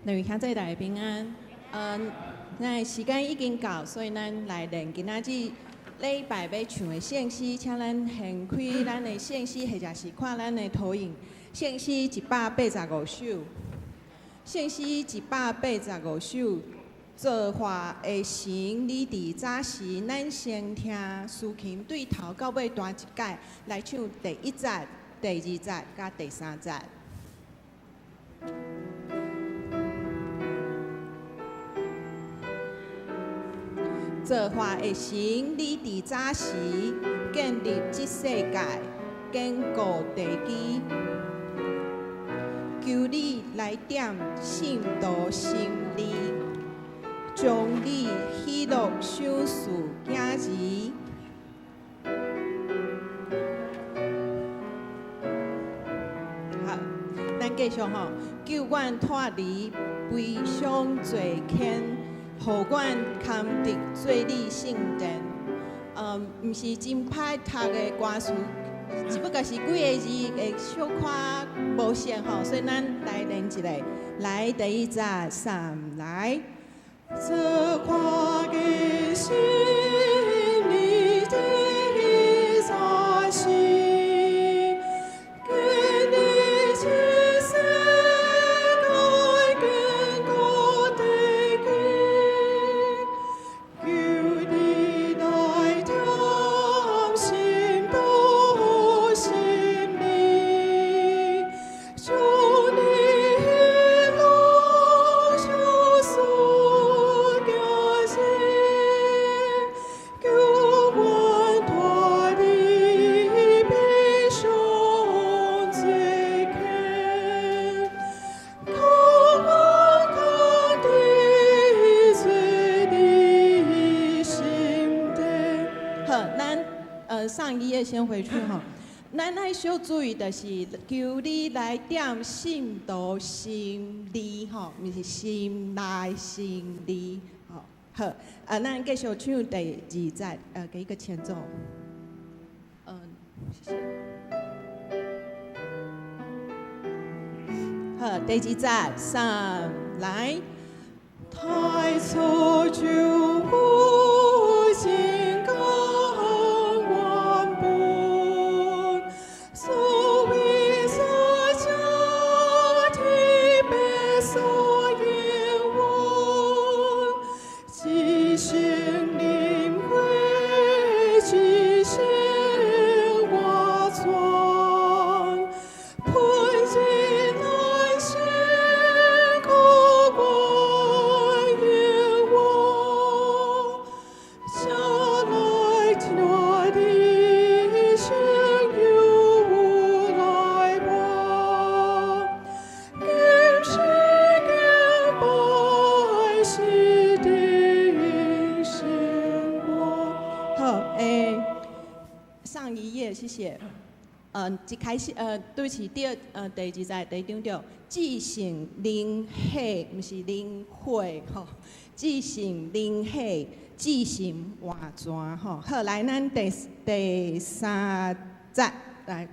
两位兄弟大家平安。咱时间已经到，所以咱来练今仔日礼拜要唱的圣诗，请咱掀开咱的圣诗，或者是看咱的投影。圣诗185首，圣诗185首。做化的神，你伫早时，咱先听抒情对头到尾弹一解，来唱第1节、第2节、甲第3节。做化的神，你伫早时建立这世界，坚固地基，求你来点信道心理。将你喜乐赏赐囝儿，好，咱继续吼，救阮脱离悲伤罪愆，互阮堪得做你圣殿。毋是真歹读的歌词，只不过是几个字会小可无熟吼，所以咱来练一个，来第1节3来。这花的心里的扎心，给你去世界更高的根，求你来调心到心里，求你。上一页先回去哈，咱爱小注意的是，求你来点信道心理吼，毋是心内心理吼。好，咱继续唱第2节，给一个前奏。谢谢。好，第2节3来，太初就不经过。谢谢。一开始对不起，第2节第2条，至圣灵血，毋是灵血吼，至圣灵血，至圣活泉吼。好，来咱第3节来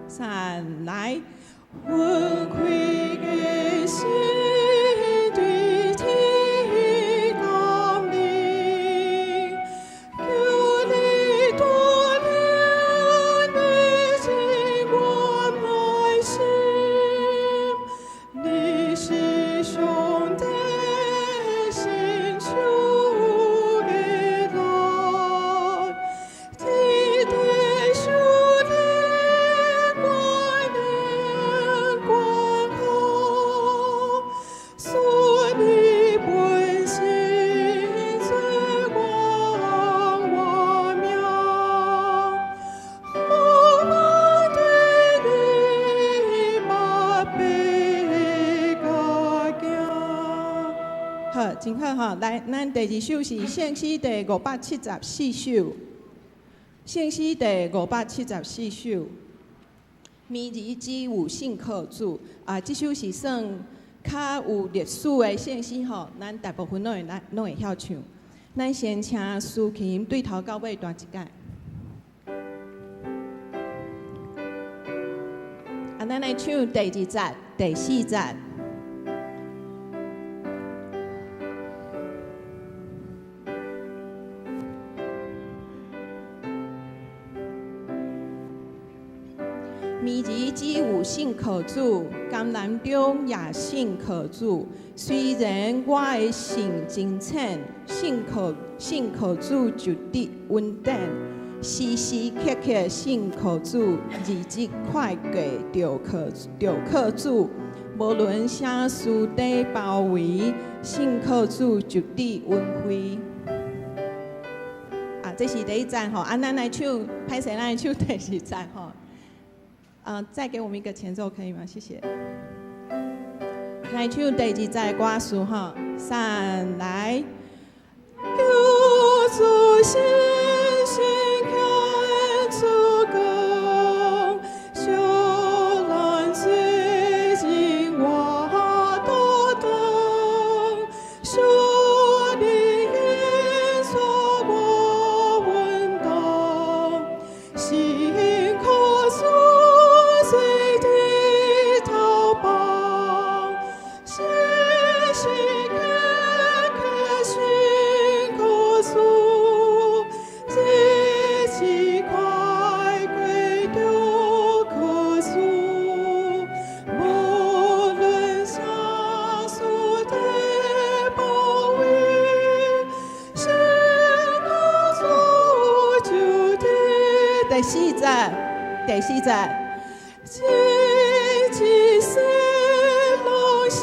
3来，分开的心。真好哈！来，咱第2首是圣诗第574首，圣诗第574首，明日之有信靠主这首是算较有历史的圣诗吼，咱大部分拢会晓唱。咱先请抒琴对头到尾弹一解。来唱第2节、第4节。米字只有信可主，橄榄中也信可主。虽然我的信真浅，信可主就得稳定。时时刻刻信可主，日子快过就可主。无论啥事地包围，信可主就得稳会。这是第1节吼，咱来唱，歹势咱来唱第2节吼。再给我们一个前奏可以吗？谢谢。来唱第2节的歌词哈，3来。救主心心看主公，修兰最近我都懂，说你因所我闻懂，心可主。第4节，真是龙心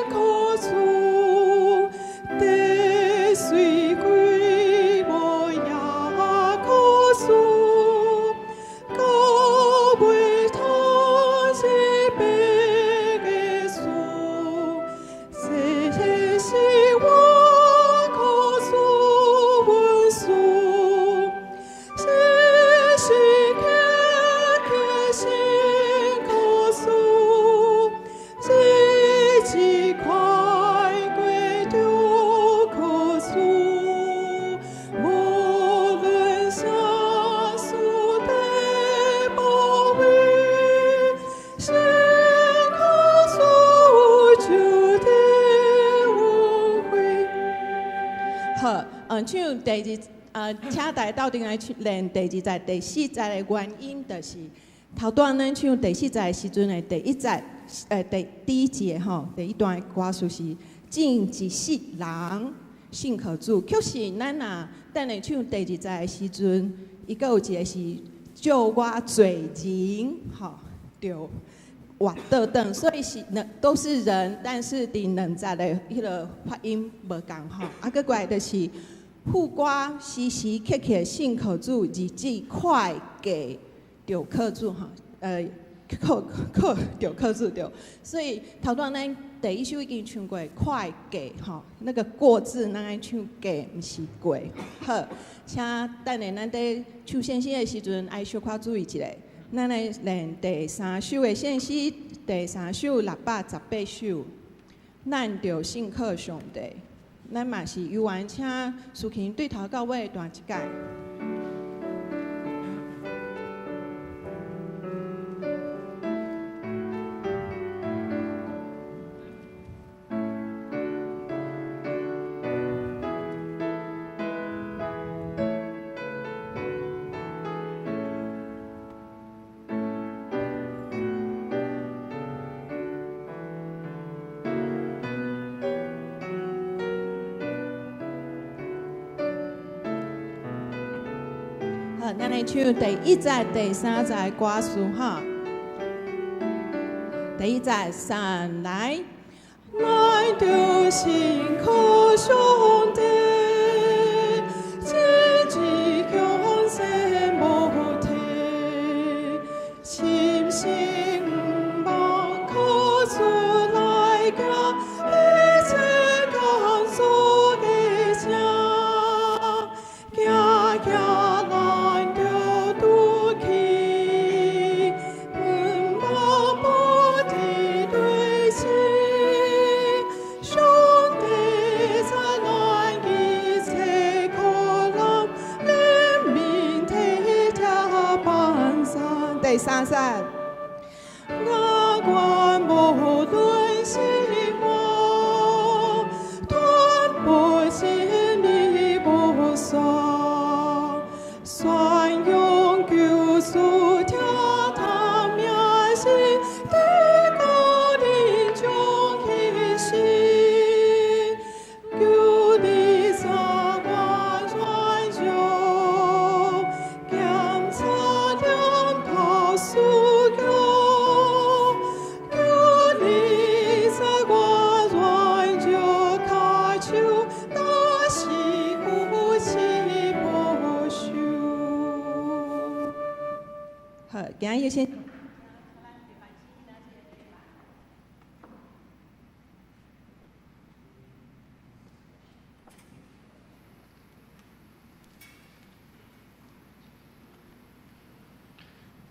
可主，地水归我也可主，高为他是白的树，这是我可主文书。唱请大家斗阵来练第2节、第4节的原因，就是头段咱唱第4节的时阵的第1节，第1节吼，第1段的歌词是尽一世人信可主。确实，咱若等下唱第2节的时阵，伊阁有一个是救我罪人，吼，就活倒转，所以是都是人，但是伫2节的迄个发音无共吼。阁过来就是副歌时时刻刻信可主，日子快过就可主哈，就可主对。所以头段咱第1首已经唱过快过哈，那个过字咱爱唱过，毋是过。好，请等下咱在唱圣诗的时阵，爱小可注意一下。咱来练第3首的圣诗，第3首618首，咱就信靠上帝。咱嘛是由完请苏琴对头到尾弹一届。咱来唱第1节、第3节的歌词哈。第1节3来，咱就信靠上帝，真志强势无体，深信毋忘靠主来行，一切工作的正，行行。第3节，我今日先。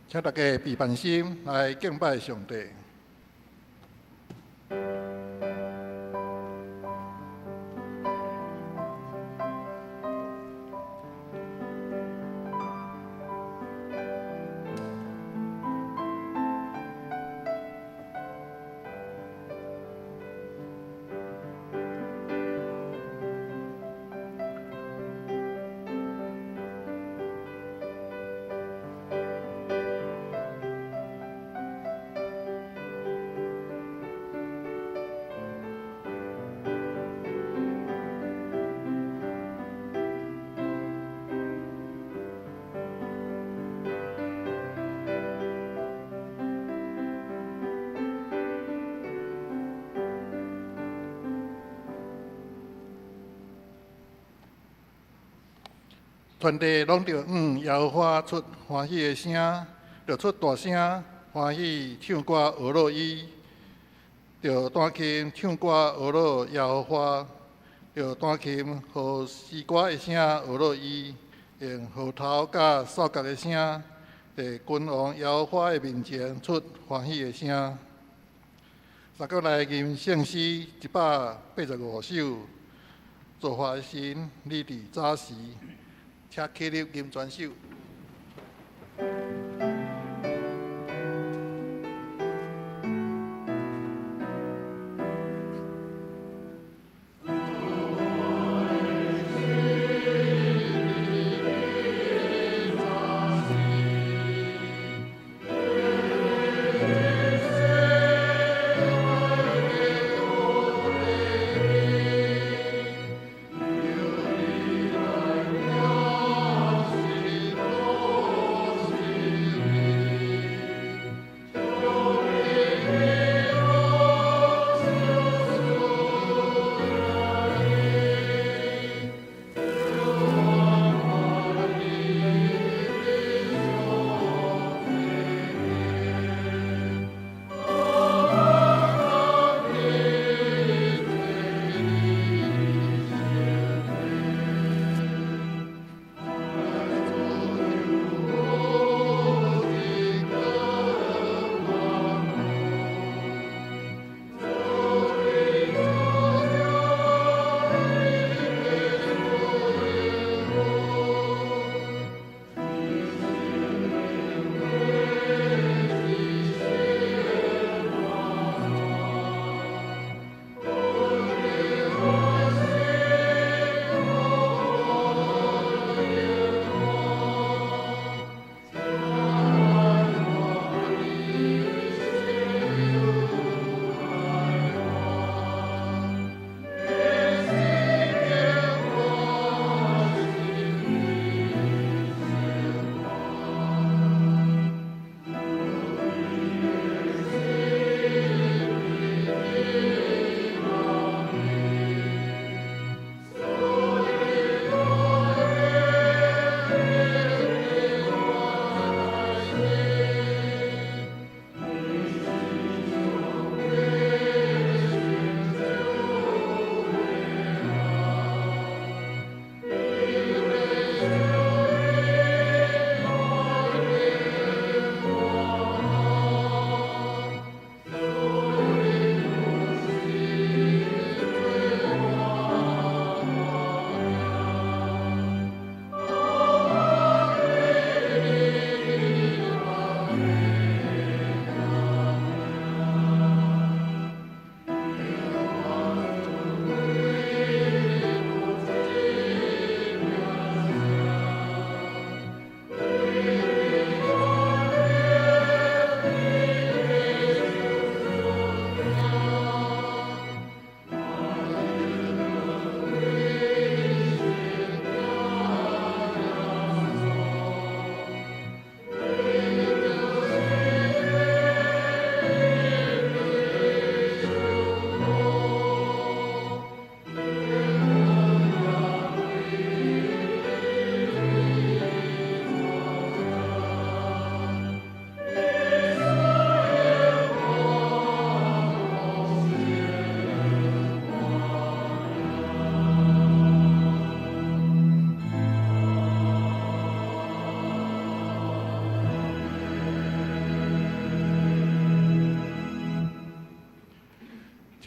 请大家闭办心来敬拜上帝。全地拢着耶和华出欢喜的声，着出大声欢喜唱歌俄罗伊，着弹琴唱歌俄罗耶和华，着弹琴和诗歌的声俄罗伊，用号头甲扫角的声，伫君王耶和华的面前出欢喜的声。再过来吟圣诗185首，做法神，你伫早时。请起立吟全首。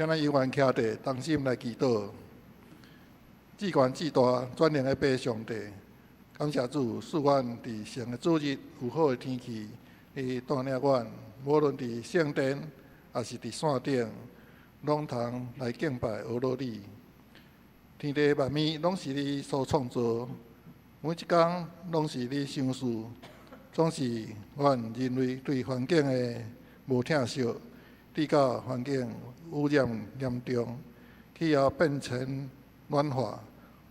请咱永远徛伫同心来祈祷。至悬至大转能的爸上帝，感谢主，赐阮伫神的主日有好的天气，来带领阮，无论伫圣殿也是伫山顶，拢通来敬拜俄罗你。天地万物拢是你所创造，每一工拢是你想事，总是阮人类对环境的无疼惜，致到环境污染严重，气候变迁暖化。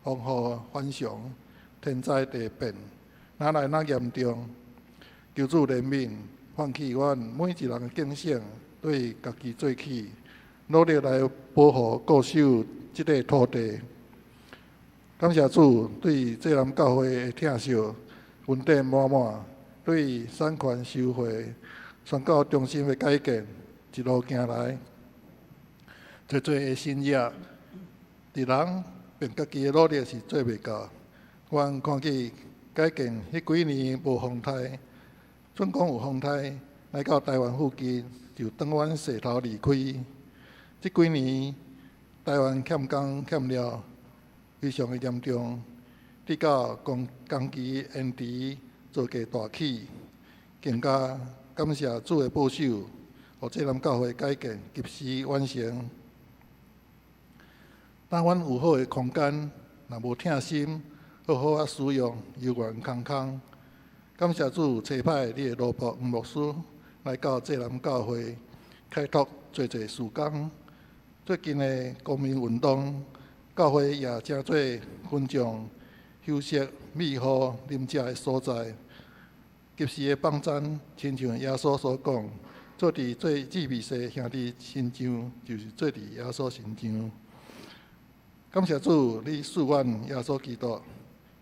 风雨反常，天灾地变，哪来那严重？求主怜悯，唤起阮每一人的警醒，对家己做起，努力来保护固守这个土地。感谢主对济南教会的疼惜，恩典满满，对善权收回，宣告中心的改建，一路行来，多多的新业，伫人。并家己的努力是做袂到，阮看见改建迄几年无风台，准讲有风台，来到台湾附近就当阮势头离开。即几年台湾欠工欠料非常的严重，直到工期延迟，造价大起，更加感谢主的保守，互济南教会改建及时完成。当阮有好的空间，若无疼心，好好啊使用，有缘空空。感谢主差派你的罗伯黄牧师来到济南教会，开拓做事工。最近的公民运动，教会也正做分众休息、美好、啉食的所在。及时的帮赞，亲像耶稣所讲，做伫最至微细兄弟身上，就是做伫耶稣身上。感谢主，你赐阮耶稣基督，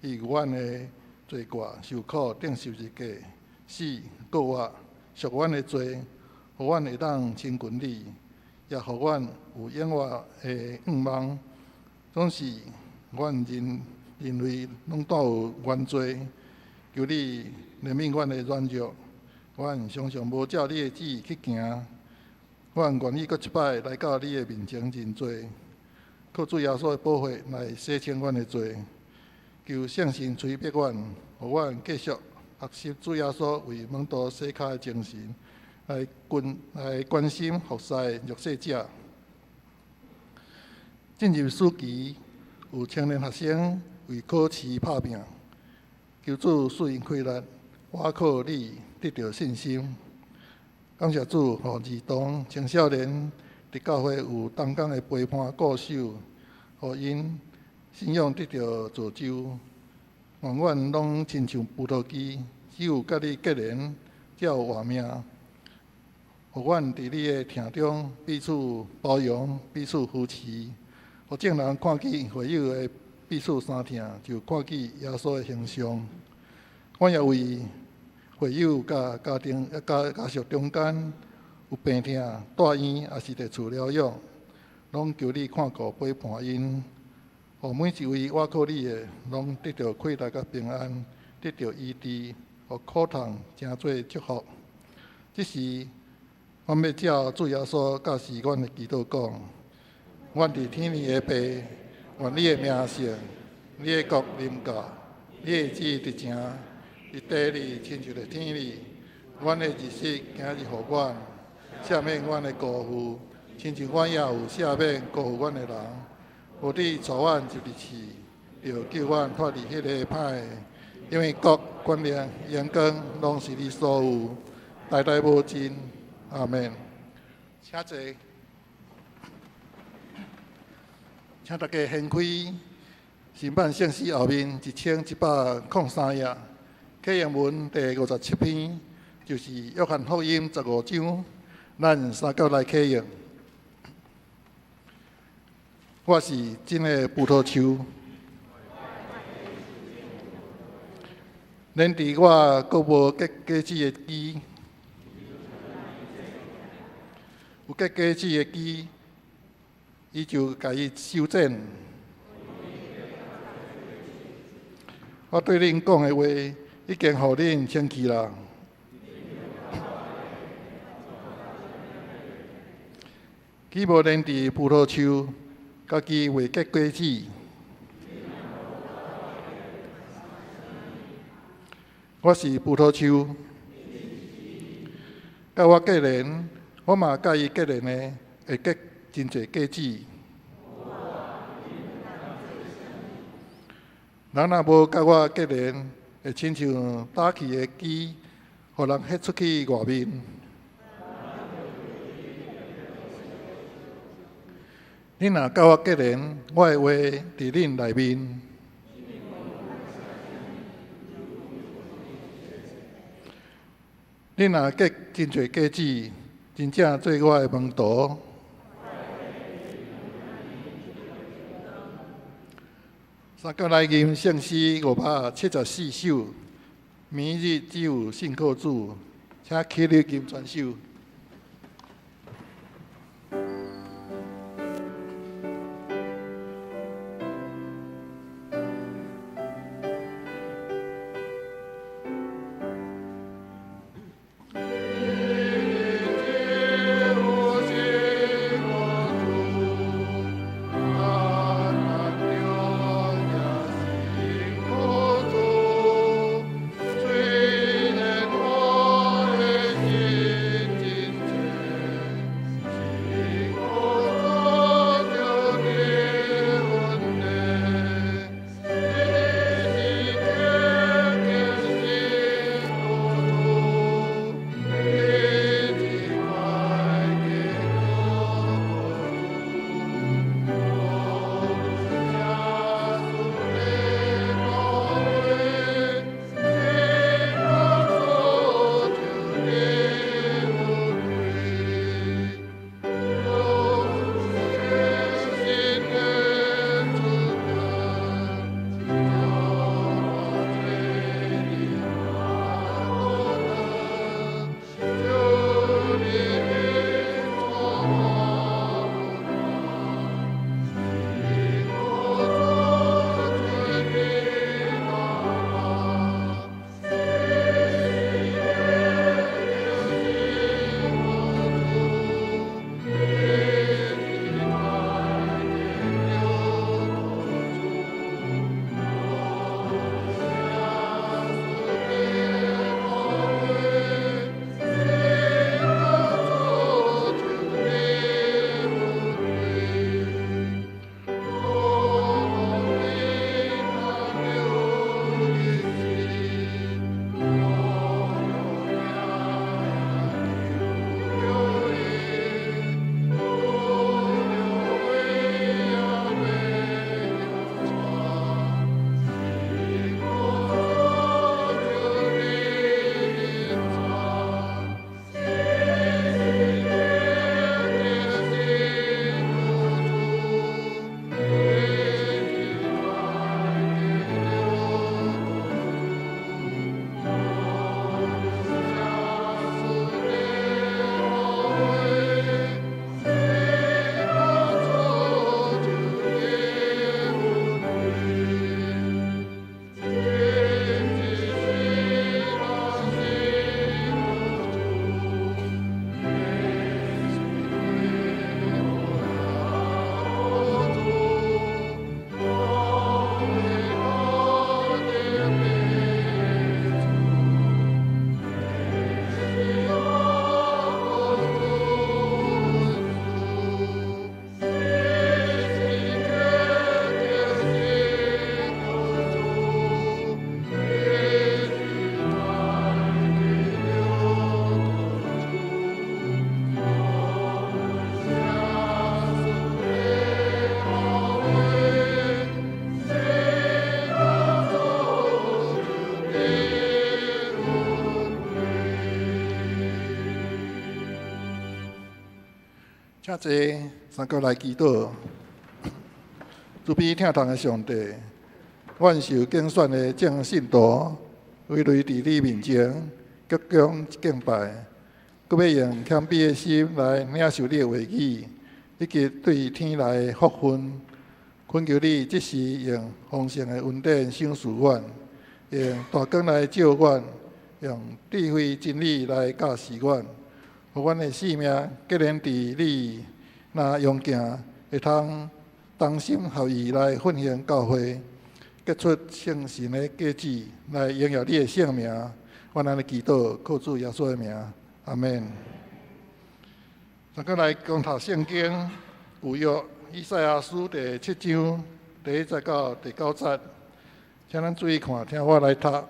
伊有阮的罪过受苦顶十字架，死告我赎阮的罪，互阮会当亲近你，也互阮有永远的愿望。总是阮人类拢带有原罪，求你怜悯阮的软弱，阮常常无照你的旨意去行，阮愿意搁一摆来到你的面前认罪。靠主耶稣的保护来洗清阮的罪，求圣神催逼阮，互阮继续学习主耶稣为门徒洗脚的精神，来关心服侍弱势者。进入暑期，有青年学生为考试拍拼，求主赐因开力，我靠你得到信心。感谢主，互儿童、青少年。伫教会有同工的陪伴固守，互因信仰得到造就。愿阮拢亲像葡萄枝，只有甲你结连，才有活命。互阮伫你的疼中彼此包容，彼此扶持。互众人看见会友的彼此相疼，就看见耶稣的形象。我也为会友甲家属中间。有病痛、住院，也是伫厝疗养，拢求你看顾陪伴因，互每一位我靠你的，拢得到快乐甲平安，得到医治，互苦痛成做祝福。这时，阮要照主耶稣教示阮的祈祷讲：阮伫天里的爸，愿你的名圣，你的国临到，你的旨意伫成，伫地里亲像伫天里。阮的日食今日互阮。赦免阮的辜负，亲像阮也有赦免辜负阮的人。无你带阮入入去，就救阮脱离迄个歹的。因为国、权力、荣光，拢是你所有，代代无尽。阿门。请坐，请大家掀开新版圣诗后面1103页，启言文第57篇，就是约翰福音15章。咱三角来启用。我是真的葡萄树，连伫我阁无结果子的枝，有结果子的枝，伊就甲伊修剪。我对恁讲的话，已经互恁清气啦。既无连伫葡萄树，家己未结果子。我是葡萄树，甲我结连，我嘛甲伊结连的，会结真侪果子。人若无甲我结连，会亲像打气的机，互人迄出去外面。恁若甲我结连，我的话伫恁内面。恁若结真侪果子，真正做我的门徒。三角来吟圣诗574首，每日只有信靠主，请起立吟全首。请坐，三角来祈祷。慈悲疼痛的上帝，阮受拣选的正信徒，围垒伫你面前，鞠躬敬拜，搁要用谦卑的心来领受你的话语，以及对天来的福分。恳求你即时用丰盛的恩典赏赐阮，用大光来照阮，用智慧真理来教示阮，互阮的性命结连伫你若用行会通同心合意来奉献教会，结出圣神的果子，来荣耀你的圣名。我安尼祈祷，靠主耶稣的名，阿门。咱再来共读圣经，旧约以赛亚书第7章第1节到第9节，请咱注意看，听我来读。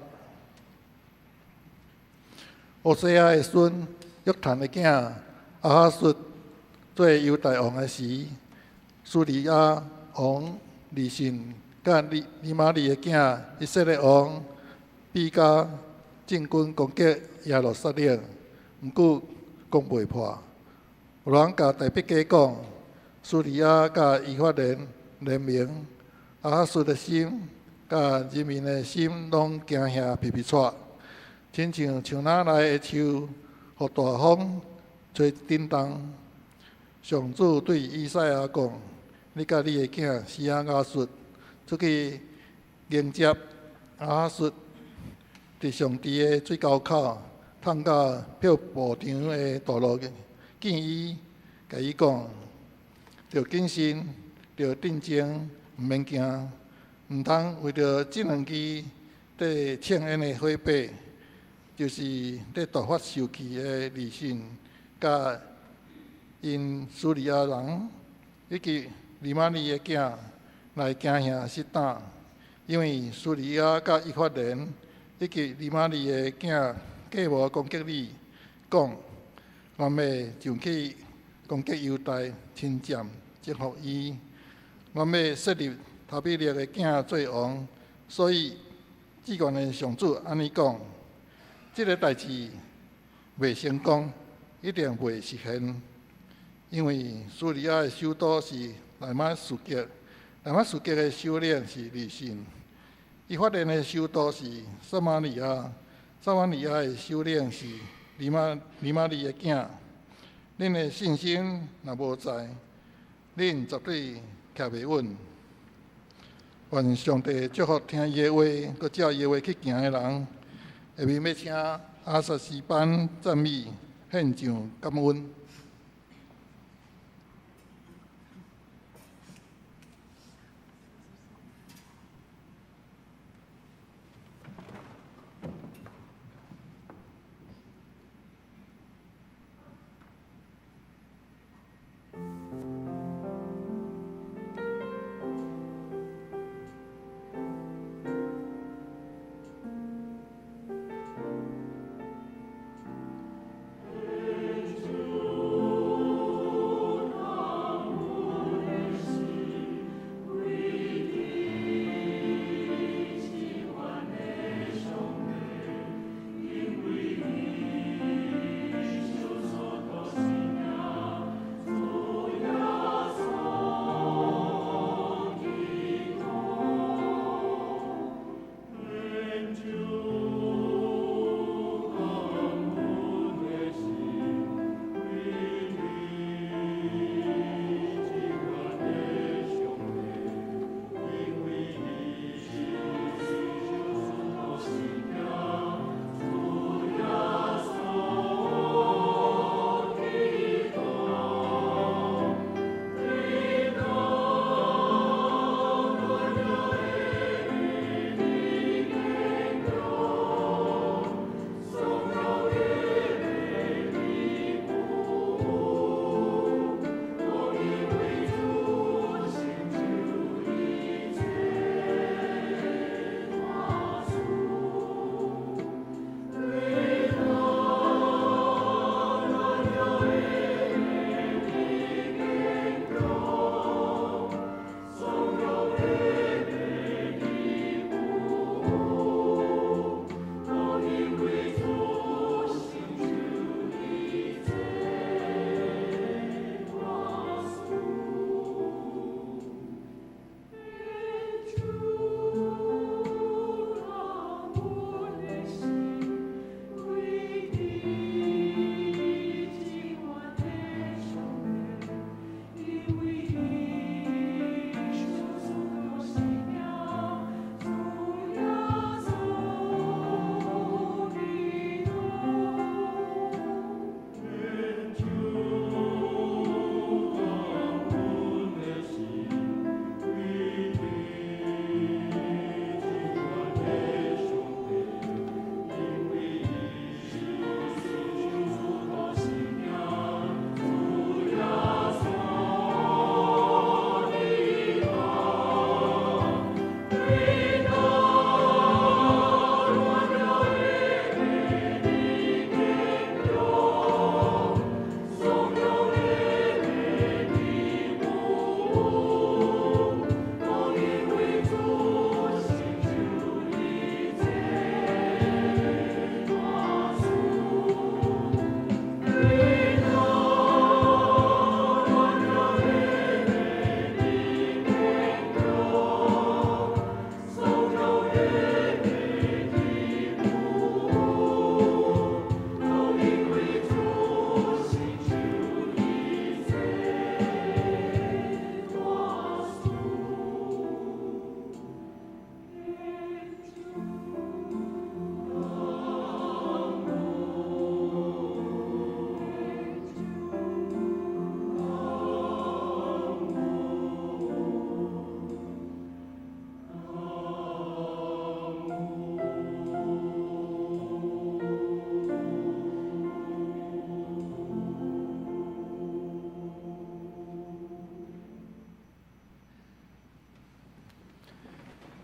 乌西亚的孙约坦的囝亚哈述做犹大王的时，苏利亚王利信甲利玛利的囝以色列王比加进军攻击耶路撒冷，毋过攻袂破。有人甲大笔家讲，苏利亚甲以法莲联名，亚哈述的心甲人民的心拢惊吓皮皮喘，亲像树林内的树，予大风吹震动。上主对以赛亚讲：你甲你的囝西亚雅述出去迎接亚哈述。伫上帝的水沟口，探到漂步场的道路，见伊，甲伊讲：着谨慎，着镇静，毋免惊，毋通为着这两支伫庆宴的火把，就是伫大发受气的利信，甲因苏利亚人以及利玛利的囝来惊吓失胆，因为苏利亚甲以法莲。以及利玛利的囝计谋攻击你，讲我要上去攻击犹大，侵占征服伊。我要设立塔比勒的囝做王，所以至高的上主安尼讲：这个代志袂成功，一定袂实现，因为苏利亚的首都是乃马斯结，乃马斯结的首领是利信。以法莲的首都是撒玛利亚，撒玛利亚的首领是利玛利的囝。恁的信心若无在，恁绝对徛袂稳。愿上帝祝福听伊的话，佮照伊的话去行的人。下面要请阿萨斯班赞美献上感恩。主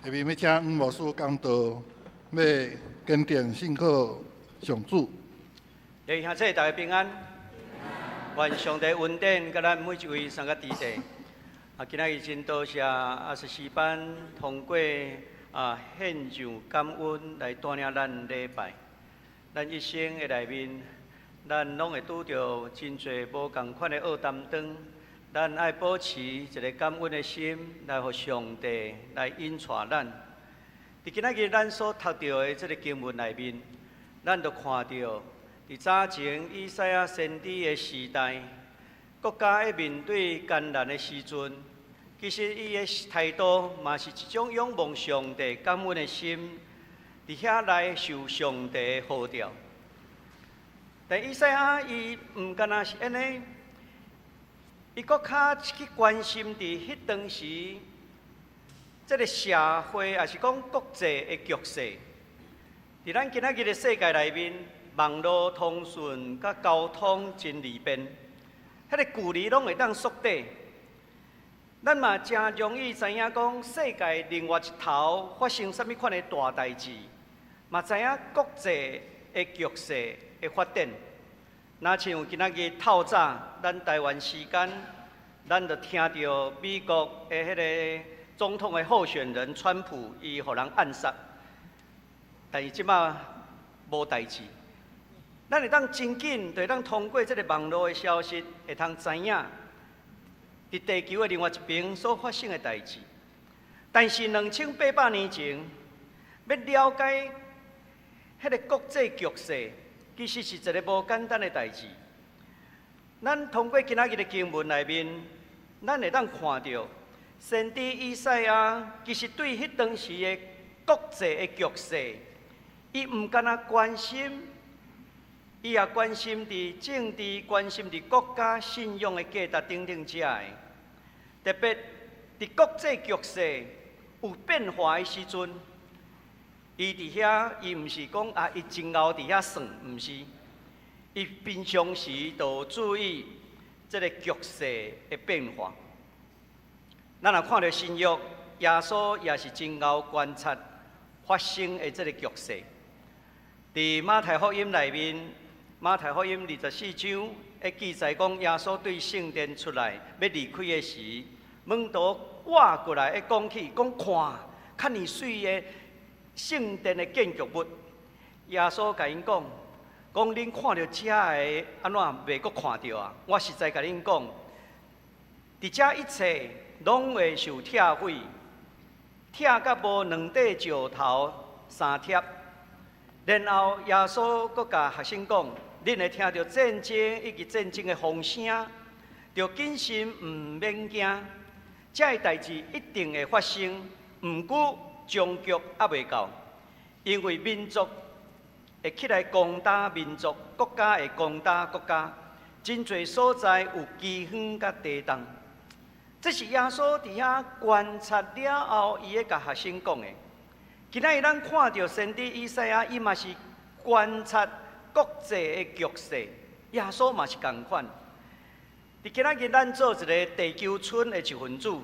下面要请黄牧师讲道，要坚定信靠上主。弟兄姊妹，大家平安。愿上帝恩典甲咱每一位三个弟弟。今仔日真多谢24班通过献上感恩来带领咱礼拜。咱一生的内面，咱拢会拄着真侪无共款的恶担当。咱爱保持一个感恩的心，来互上帝来引带咱。伫今仔日咱所读到的这个经文内面，咱就看到，伫早前以赛亚先知的时代，国家在面对艰难的时阵，其实伊的态度嘛是一种仰望上帝、感恩的心，伫遐来受上帝的呼召。但以赛亚伊毋干那是安尼。伊搁较去关心伫迄当时，即个社会也是讲国际的局势。伫咱今仔日的世界内面，网络通讯甲交通真利便，迄个距离拢会当缩短。咱嘛真容易知影讲世界另外一头发生什么款的大代志，嘛知影国际的局势的发展。那像今仔日透早，咱台湾时间，咱就听到美国的迄个总统的候选人川普，伊互人暗杀，但是即马无代志。咱会当真紧，就会当通过这个网络的消息，会通知影伫地球的另外一边所发生的代志。但是2800年前，要了解迄个国际局势。其实是一个无简单的代志。咱通过今仔日的经文内面，咱会当看到，先知以赛亚其实对迄当时的国际的局势，伊毋干那关心，伊也关心伫政治、关心伫国家信仰的价值等等遮的。特别伫国际局势有变化的时阵。伊伫遐，伊毋是讲伊前后伫遐算，毋是。伊平常时都注意这个局势的变化。咱若看到新约，耶稣也是前后观察发生的这个局势。伫马太福音内面，马太福音24章会记载讲，耶稣对圣殿出来要离开的时，门徒挖过来讲起，讲看，看你水的。圣殿的建筑物，耶稣甲因讲：恁看到遮个安怎袂阁看到啊？我实在甲恁讲，伫遮一切拢会受拆毁，拆甲无两块石头三贴。然后耶稣阁甲学生讲：恁会听到战争以及战争的风声，就谨慎毋免惊。遮个代志一定会发生，毋过。终局还未到，因为民族会起来攻打民族，国家会攻打国家，真侪所在有饥荒甲地动。这是耶稣伫遐观察了后，伊会甲学生讲的。今仔日咱看到先知以赛亚，伊嘛是观察国际的局势，耶稣嘛是同款。伫今仔日咱做一个地球村的一份子，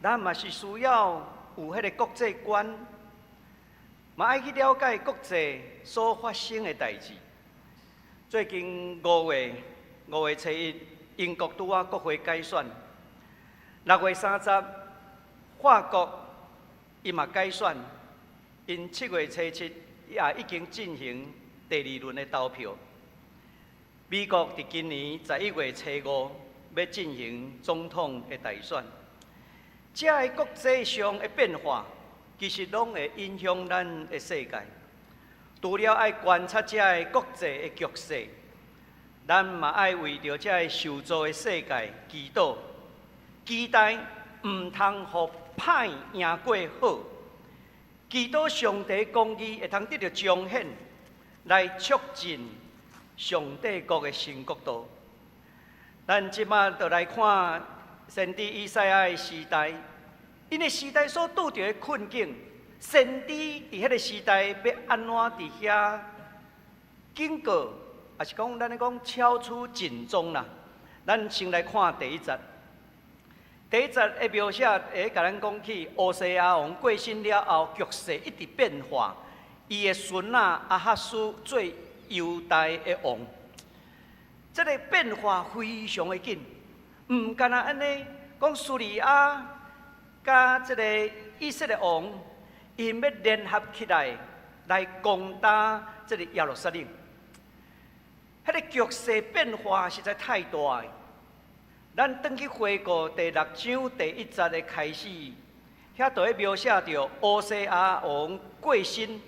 咱嘛是需要。有迄个国际观，嘛爱去了解国际所发生的代志。最近5月初1，英国拄啊国会改选；6月30，法国伊嘛改选，因7月初7也已经进行第2轮的投票。美国伫今年11月初5要进行总统的大选。这个国际上的变化，其实拢会影响咱的世界。除了爱观察这个国际的局势，咱嘛爱为着这个受造的世界祈祷，期待毋通互歹赢过好，祈祷上帝公义会通得到彰显，来促进上帝国的新国度。咱即马就来看。先知以赛亚的时代，因为时代所拄着的困境，先知伫迄个时代要安怎伫遐警告，也是讲咱咧讲超出警钟啦。咱先来看第1节，第一节的描写会甲咱讲起，乌西亚王过身了后，局势一直变化。伊的孙仔阿哈斯做犹大的王，这个变化非常的紧。唔干那安尼，讲叙利亚甲这个以色列王，因要联合起来攻打这个耶路撒冷。迄个局势变化实在太大了。咱转去回顾第6章第1节的开始，遐就会描写着乌西亚王过身，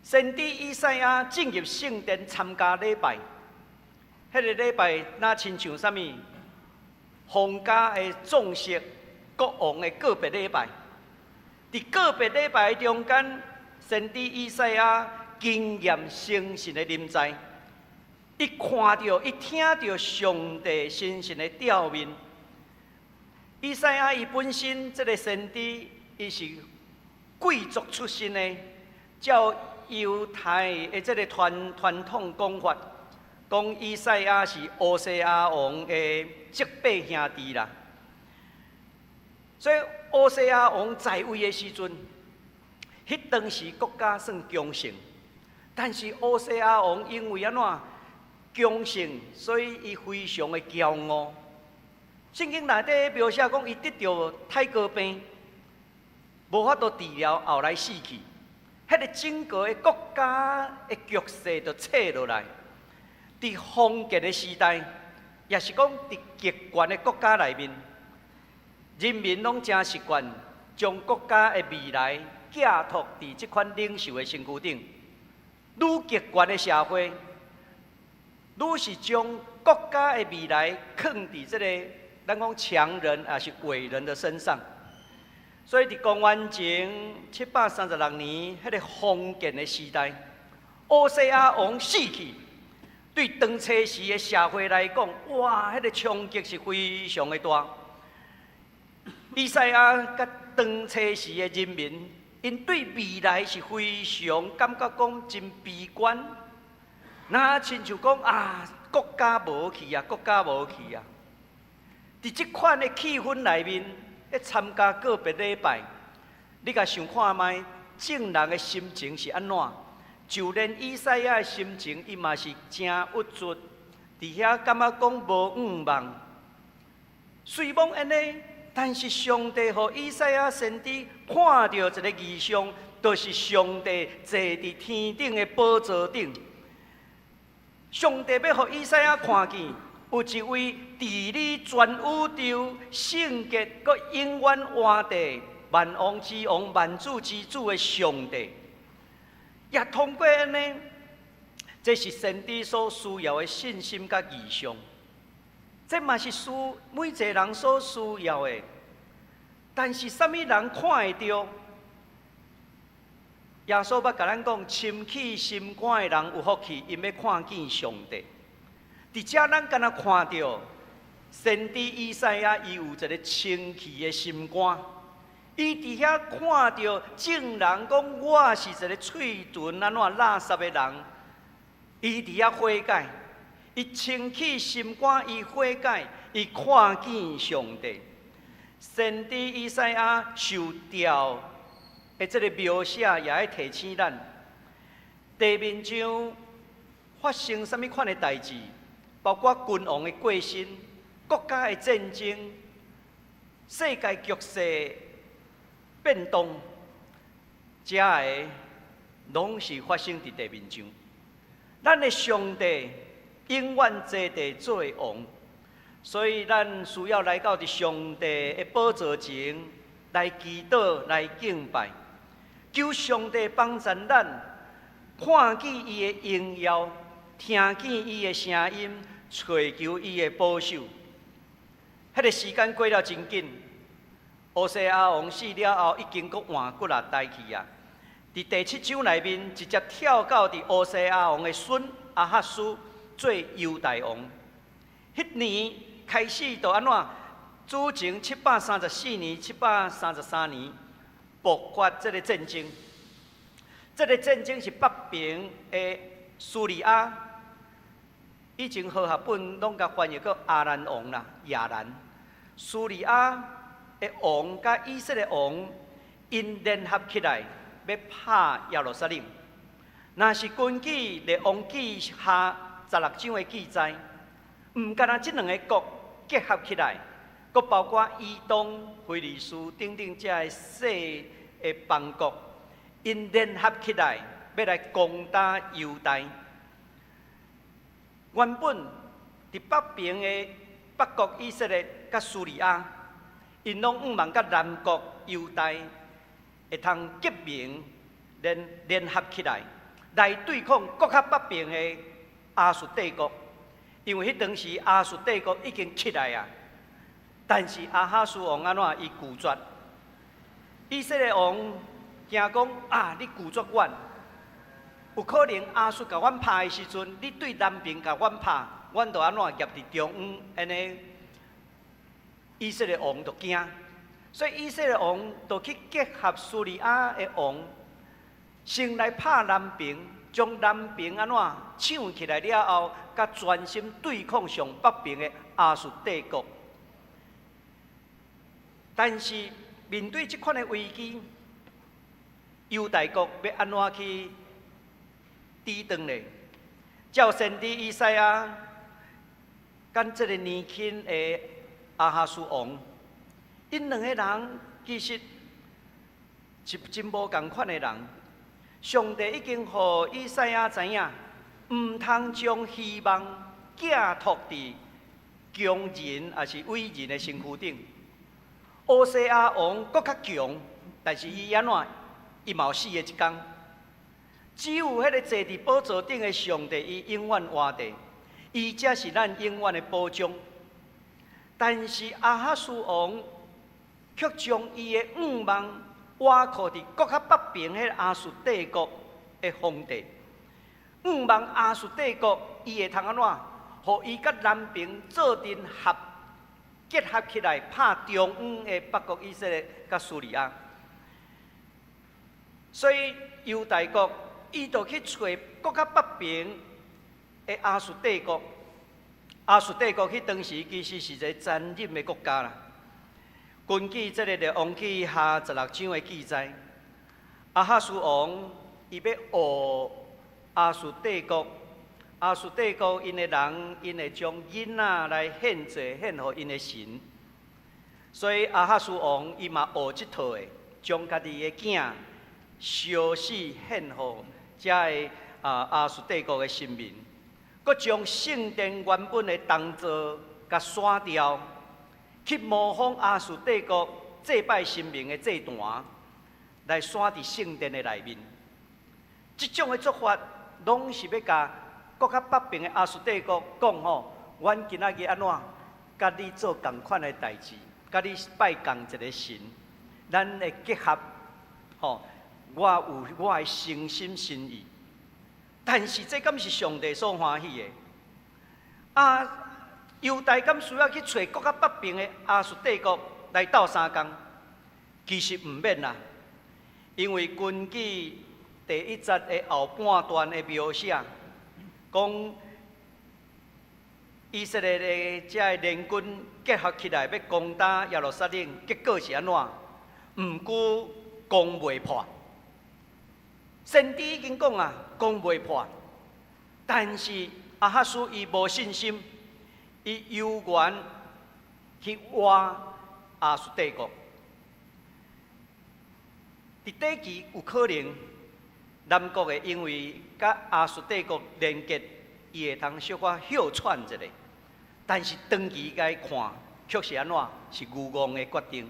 先知以赛亚进入圣殿参加礼拜。迄个礼拜哪亲像啥物？皇家的重视国王的个别礼拜。伫个别礼拜中间，先知以赛亚经验圣神的临在，伊看到、伊听到上帝神圣的调面。以赛亚伊本身这个先知，伊是贵族出身的，照犹太的这个传统讲法，讲以赛亚是乌西亚王的结拜兄弟啦。所以乌西亚王在位的时阵，迄当时国家算强盛，但是乌西亚王因为安怎强盛，所以伊非常的骄傲。圣经内底描写讲，伊得到太哥病，无法度治疗，后来死去。迄个整个的国家的局势就切落来。伫封建的时代，也是讲伫极权的国家内面，人民拢真习惯将国家的未来寄托伫即款领袖的身躯顶。愈极权的社会，愈是将国家的未来放伫即个咱讲强人也是伟人的身上。所以伫公元前736年，迄个封建的时代，乌西亚王死去，对当初时的社会来讲，哇，迄个冲击是非常的大。以赛亚甲当初时的人民，因对未来是非常感觉讲真悲观，那亲像讲啊，国家无去啊，国家无去啊。伫即款的气氛内面，咧参加个别礼拜，你甲想看卖，众人的心情是安怎？就连以赛亚的心情，伊嘛是真郁卒，伫遐感觉讲无望。虽望安尼，但是上帝互以赛亚先知看到一个异象，就是上帝坐伫天顶的宝座顶。上帝要互以赛亚看见，有一位治理全宇宙、圣洁、佮永远活地、万王之王、万主之主的上帝。也通过安尼，这是先知所需要的信心甲异象。这嘛是每一个人所需要的。但是，什么人看会到？耶稣捌甲咱讲，深起心肝的人有福气，因要看见上帝。伫遮，咱敢若看到先知以赛亚，伊有一个清气的心肝。伊伫遐看到众人讲，我是一个嘴唇安怎垃圾的人。伊伫遐悔改，伊清起心肝，伊悔改，伊看见上帝。先知以赛亚受调的这个描写，也会提醒咱，地面上发生什么款的代志，包括君王的过身、国家的战争、世界局势变动，这个拢是发生伫地面上。咱的上帝永远坐地做王。所以，咱需要来到伫上帝的宝座前来祈祷、来敬拜，求上帝帮助咱看见伊的荣耀，听见伊的声音，找求伊的保守。迄个时间过了真紧，乌西亚王死了后，已经搁换过来代去啊。伫第7章内面，直接跳到伫乌西亚王的孙阿哈斯做犹大王。迄年开始就安怎？主前734年、733年爆发这个战争。这个战争是北边的叙利亚，以前和合本拢甲翻译叫亚兰王啦，亚兰。叙利亚的王甲以色列王因联合起来要拍耶路撒冷。若是根据列王记下16章的记载，唔干那这两个国结合起来，佮包括以东、非利士等等这个小的邦国，因联合起来要来攻打犹大。原本伫北边的北国以色列甲叙利亚，因拢毋望甲南国犹大会通结盟联合起来，来对抗国较北边的亚述帝国。因为迄当时亚述帝国已经起来啊，但是亚哈斯王安怎伊拒绝？以色列王惊讲啊，你拒绝阮，有可能亚述甲阮拍的时阵，你对南边甲阮拍，阮就安怎夹伫中央？安尼，以色列王就惊，所以以色列王就去结合叙利亚的王，先来拍南边，将南边安怎抢起来了后，甲专心对抗上北边的亚述帝国。但是面对这款的危机，犹大国要安怎去抵挡呢？照先知以赛亚跟这个年轻的亚哈斯王，因两个人其实是真无共款的人。上帝已经予以赛亚知影，唔通将希望寄托伫强人还是伟人的身躯顶。乌西亚王搁较强，但是伊安怎？伊嘛有死的一天。只有迄个坐伫宝座顶的上帝，伊永远活着，伊才是咱永远的保障。但是亚哈斯王却将伊的愿望挖靠伫国较北边迄亚述帝国的皇帝，愿望亚述帝国伊会通安怎？互伊甲南边做阵结合起来，拍中央的北国以色列甲叙利亚。所以犹大国伊就去找国较北边的亚述帝国。亚述帝国迄当时其实是一个残忍的国家啦。根据这个列王记下16章的记载，亚哈斯王伊要学亚述帝国。亚述帝国因的人，因会将囡仔来献祭献予因的神，所以亚哈斯王伊嘛学这套的，将家己的囝烧死献予这个亚述帝国的神明，佮将圣殿原本的铜座甲刷掉，去模仿亚述帝国祭拜神明的祭坛，来刷伫圣殿的内面。这种的做法，拢是要甲国较北边的亚述帝国讲吼，阮今仔日安怎，甲你做同款的代志，甲你拜同一个神，咱会结合，吼，我有我的诚心诚意。但是这敢是上帝所欢喜的？犹大敢需要去找国较北边的亚述帝国来斗相共？其实唔免啦，因为根据第1节的后半段的描写。讲以色列的这个联军结合起来要攻打耶路撒冷，结果是安怎？毋过攻袂破。先知已经讲啊，攻袂破。但是亚哈斯伊无信心，伊犹原去挖亚述帝国。伫短期有可能。南国的因为甲亚述帝国连结，伊会通小可哮喘一下，但是长期来看，却是安怎？是愚妄的决定。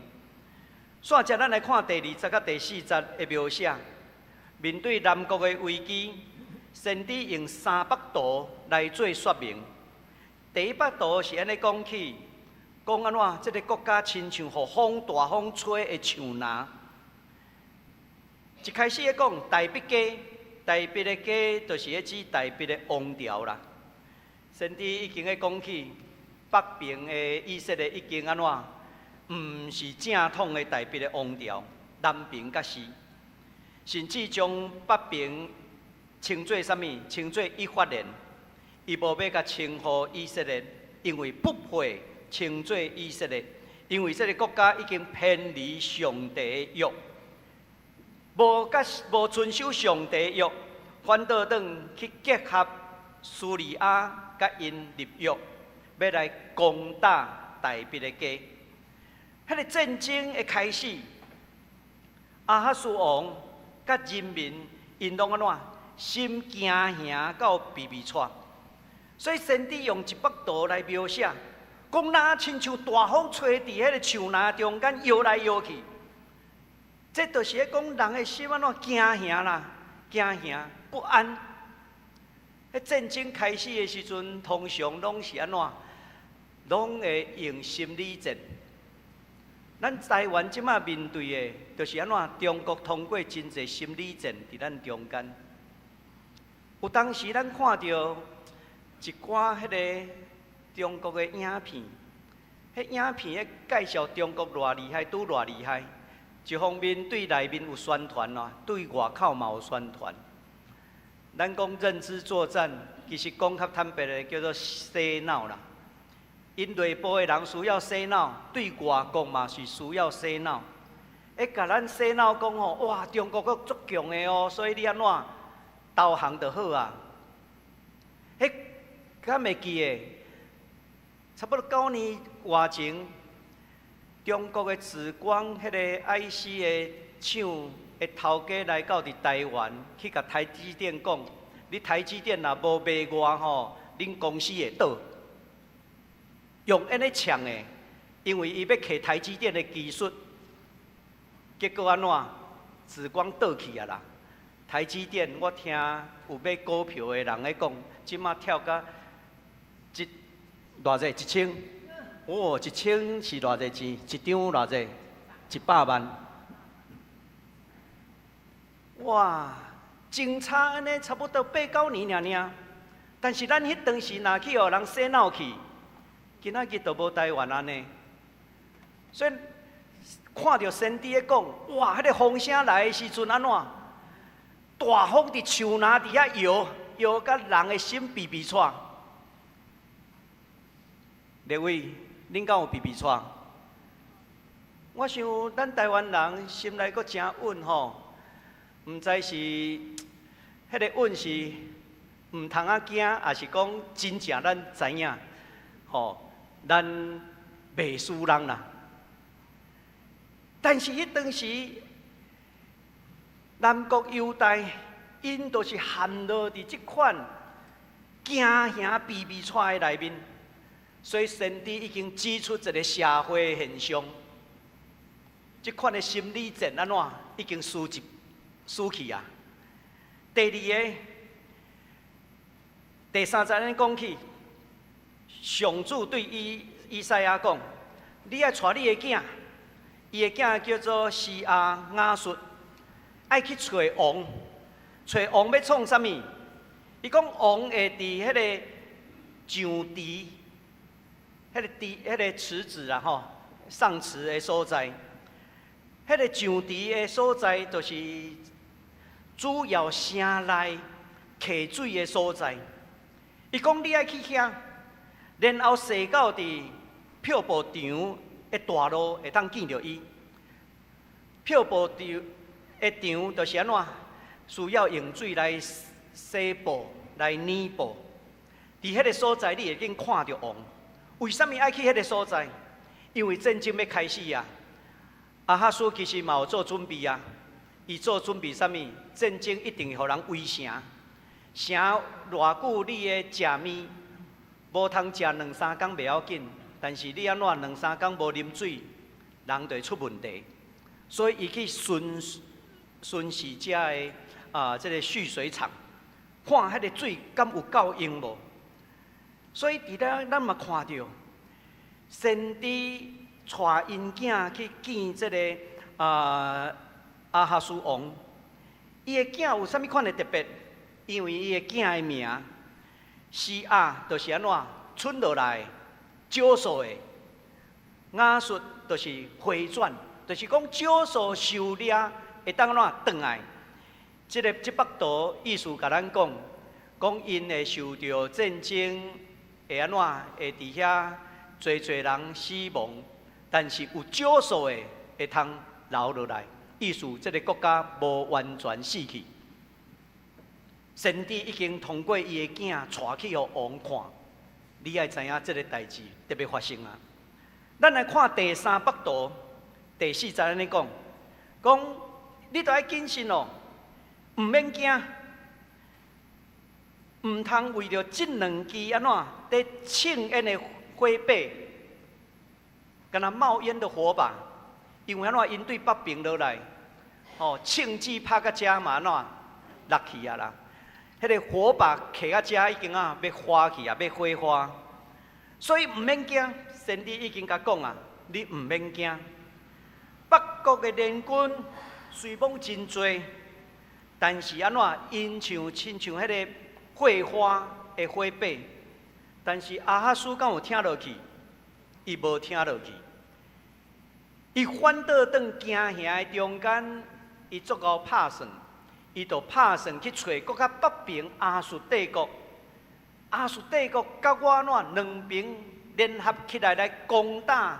煞接咱来看第2节甲第4节的描写，面对南国的危机，先知用3幅图来做说明。第1幅图是安尼讲起，讲安怎？这个国家亲像互大风吹的树林。一开始咧讲大毕家，大毕的家就是咧指大毕的王朝啦。先知已经咧讲起北边的以色列已经安怎？毋是正统的大毕的王朝，南边才是，甚至将北边称作啥物？称作以法莲，伊无要甲称呼以色列，因为不配称作以色列，因为这个国家已经偏离上帝的约，无遵守上帝的约，反倒转去结合叙利亚甲因立约，要来攻打大庇的家。迄个战争的开始，亚哈斯王甲人民因拢安怎？心惊吓到避避窜。所以先知用一幅图来描写，讲那亲像大风吹伫迄个树林中间摇来摇去，这就是咧讲人的心安怎惊吓啦，惊吓不安。迄战争开始的时阵，通常拢是安怎？拢会用心理战。咱台湾即马面对的，就是安怎？中国通过真侪心理战伫咱中间。有当时咱看到一寡迄个中国的影片，迄影片咧介绍中国偌厉害，拄偌厉害。一方面对内面有宣传啦，对外口嘛有宣传。咱讲认知作战，其实讲较坦白的叫做洗脑啦。因内部的人需要洗脑，对外讲嘛是需要洗脑。甲咱洗脑讲吼，哇，中国国足强的哦，所以你安怎投降就好啊？敢袂记的，差不多9年外前，中国的紫光迄个 IC 的厂的头家来到伫台湾，去甲台积电讲：你台积电若无卖我吼，恁公司会倒。用安尼呛的，因为伊要摕台积电的技术，结果安怎？紫光倒去啊啦！台积电，我听有买股票的人咧讲，即马跳到偌济1000，哦，1000是偌济钱？一张偌济？100万。哇，真差安尼，差不多8、9年尔。但是咱迄当时若去互人洗脑去。今仔日都无台湾安尼，所以看到先知咧讲，哇，迄个风声来的时阵安怎？大风伫树林底下摇，摇甲人的心避避窜。列位，恁敢有避避窜？我想咱台湾人心内阁真稳吼，毋知是迄个稳是毋通啊惊，还是讲真正咱知影吼？咱袂输人啦，但是迄当时南国犹大，因都是陷落伫即款惊吓、避避窜的内面，所以先知已经指出一个社会现象，即款的心理战安怎已经输去啊。第二个、第三节咧讲起。上主对以赛亚讲：“你爱带你的囝，伊的囝叫做西亚述，爱去找王。找王要创啥物？伊讲王会伫迄个上池，迄个池子啊吼，上池的所在。迄个上池的所在，就是主要城内溪水的所在。伊讲你爱去遐。”然后踅到伫漂泊场的大路，会当见到伊。漂泊场的场就是安怎？需要用水来洗布、来染布。伫迄个所在，你会经看到王。为什么爱去迄个所在？因为战争要开始啊！亚哈斯其实嘛有做准备啊。伊做准备啥物？战争一定会互人围城。城偌久你的食面？无通食2、3天袂要紧，但是你安怎2、3天无啉水，人就会出问题。所以伊去巡视遮的这个蓄水厂，看迄个水敢有够用无。所以伫咧咱嘛看到，先知带因囝去见这个亚哈斯王，伊的囝有啥物款的特别？因为伊的囝的名。西亚就是安怎存落来少数的，亚述就是回转，就是讲少数受掠会当安怎转来。这幅图意思甲咱讲，因会受到战争，会安怎会伫遐侪人死亡，但是有少数的会通留落来，意思这个国家无完全死去。先帝已经通过伊的囝带去互王看，你爱知影这个代志特别发生啊。咱来看第3幅图，第4节安尼讲，你都要谨慎哦，唔免惊，唔通为着这2支安怎在庆宴的火把，敢若冒烟的火把，因为安怎因对北平落来，庆忌拍到遮嘛安怎落去啊啦。迄个火把摕到遮已经要花去啊，要火花，所以唔免惊。先帝已经甲讲啊，你唔免惊。北国的联军虽讲真多，但是安怎因亲像迄个火花的火把，但是阿哈斯敢有听落去？伊无听落去。伊反倒转行遐的中间，伊足够拍算。伊就拍算去找国较北边亚述帝国，亚述帝国甲我安怎两边联合起来来攻打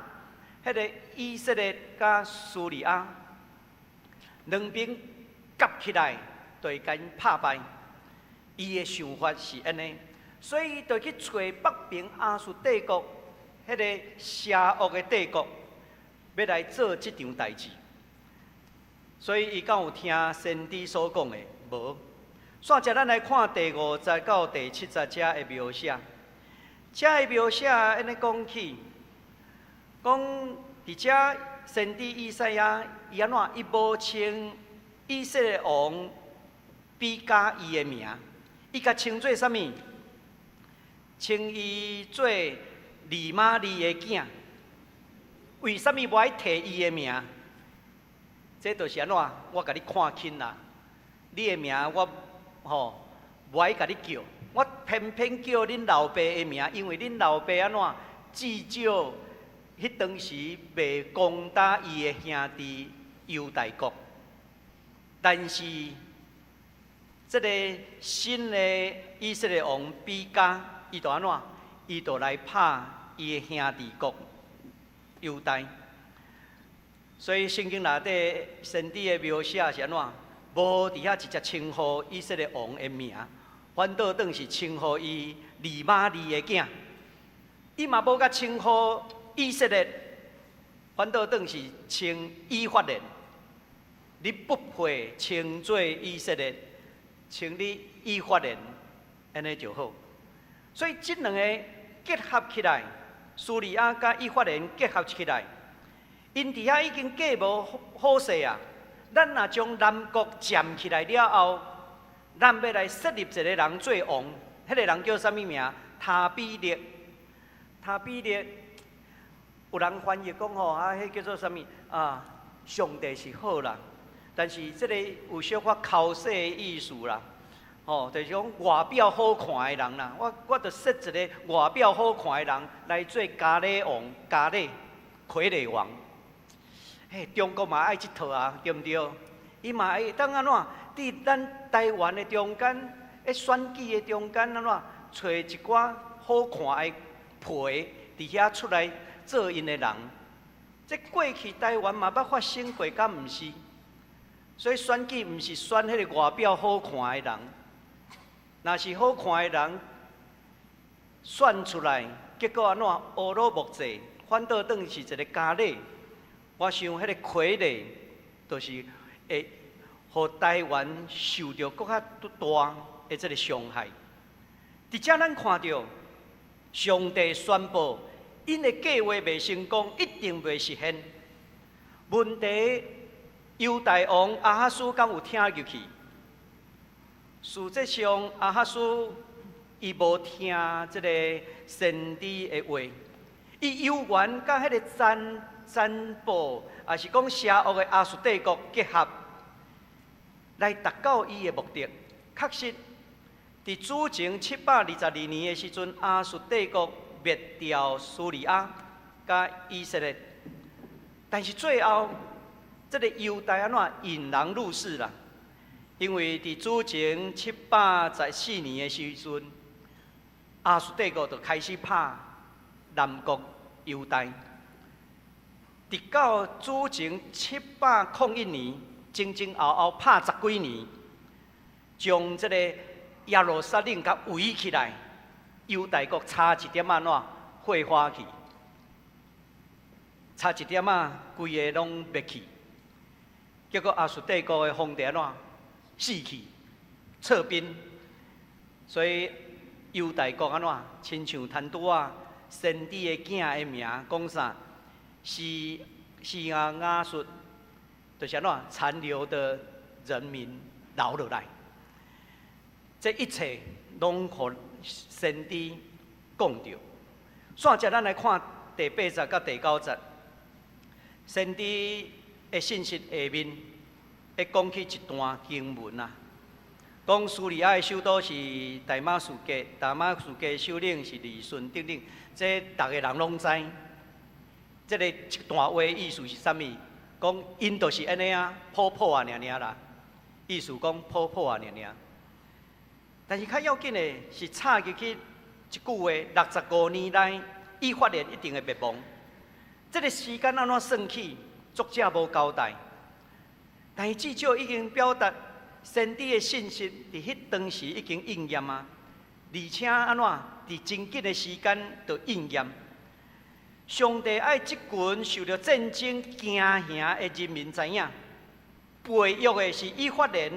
迄个以色列甲叙利亚，两边夹起来就会甲因拍败。伊的想法是安尼，所以就去找北边亚述帝国迄个邪恶的帝国，要来做这场代志。所以伊敢有听先知所讲的无？煞接咱来看第5节到第7节遮的描写。遮的描写安尼讲起，讲伫遮先知以赛亚伊安怎？伊无称以色列王比加伊的名，伊甲称做啥物？称伊做利玛利的囝。为啥物无爱提伊的名？这就是安怎？我甲你看清啦，你的名我无爱甲你叫，我偏偏叫恁老爸的名，因为恁老爸安怎？至少迄当时未攻打伊的兄弟犹大国，但是这个新的以色列王比加，伊就安怎？伊就来拍伊的兄弟国犹大。所以圣经内底先知的描写是安怎？无伫遐直接称呼以色列王的名，反倒当是称呼伊利玛利的囝。伊嘛无甲称呼以色列，反倒当是称以法莲。你不配称做以色列，称你以法莲，安尼就好。所以这两个结合起来，叙利亚甲以法莲结合起来。因伫遐已经计无好势啊！咱若将南国占起来了后，咱要来设立一个人做王，迄个人叫啥物名？塔比列。塔比列，有人翻译讲迄叫做啥物啊？上帝是好啦，但是这个有小可口舌的意思啦。就是讲外表好看的人啦，我就设一个外表好看的人来做加勒王、加勒傀儡王。中国嘛爱这套啊，对不对？伊嘛会当安怎？伫咱台湾的中间，选举的中间安怎？找一寡好看的皮伫遐出来做因的人。这过去台湾嘛捌发生过，敢毋是？所以选举毋是选迄个外表好看的人，若是好看的人选出来，结果安怎？乌鲁木齐反倒当是一个家伙。我想，迄个傀儡，就是会互台湾受到更较大的这个伤害。伫遮咱看到，上帝宣布，因的计划未成功，一定未实现。问题，犹大王阿哈斯敢有听入去？事实上，阿哈斯伊无听这个先知的话，伊犹原甲迄个占卜，也是讲邪恶的亚述帝国结合，来达到伊的目的。确实，伫主前722年的时阵，亚述帝国灭掉叙利亚甲以色列，但是最后，这个犹大安怎引人入室啦？因为伫主前714年的时阵，亚述帝国就开始拍南国犹大。直到主前701年，前前后后拍10几年，将这个耶路撒冷甲围起来，犹大国差一点怎火花去，差一点规个拢灭去。结果亚述帝国的皇帝死去，撤兵，所以犹大国亲像摊拄先知的囝的名，讲啥？是亚述，就是残留的人民留落来。这一切拢互先知讲着。线接咱来看第8节到第9节，先知的信息下面会讲起一段经文啊，讲叙利亚的首都是大马士革，大马士革首领是利顺得领，这大家人拢知。这个一段话意思是啥物？讲因就是安尼啊，破破啊，尔啦。意思讲破破啊，尔。但是较要紧的是插入去一句话：65年内，以法莲一定会灭亡。这个时间安怎算起？作者无交代。但是至少已经表达先知的信息，伫迄当时已经应验啊，而且安怎伫真紧的时间就应验。上帝爱即群受到战争惊吓的人民知影，背约的是以法莲，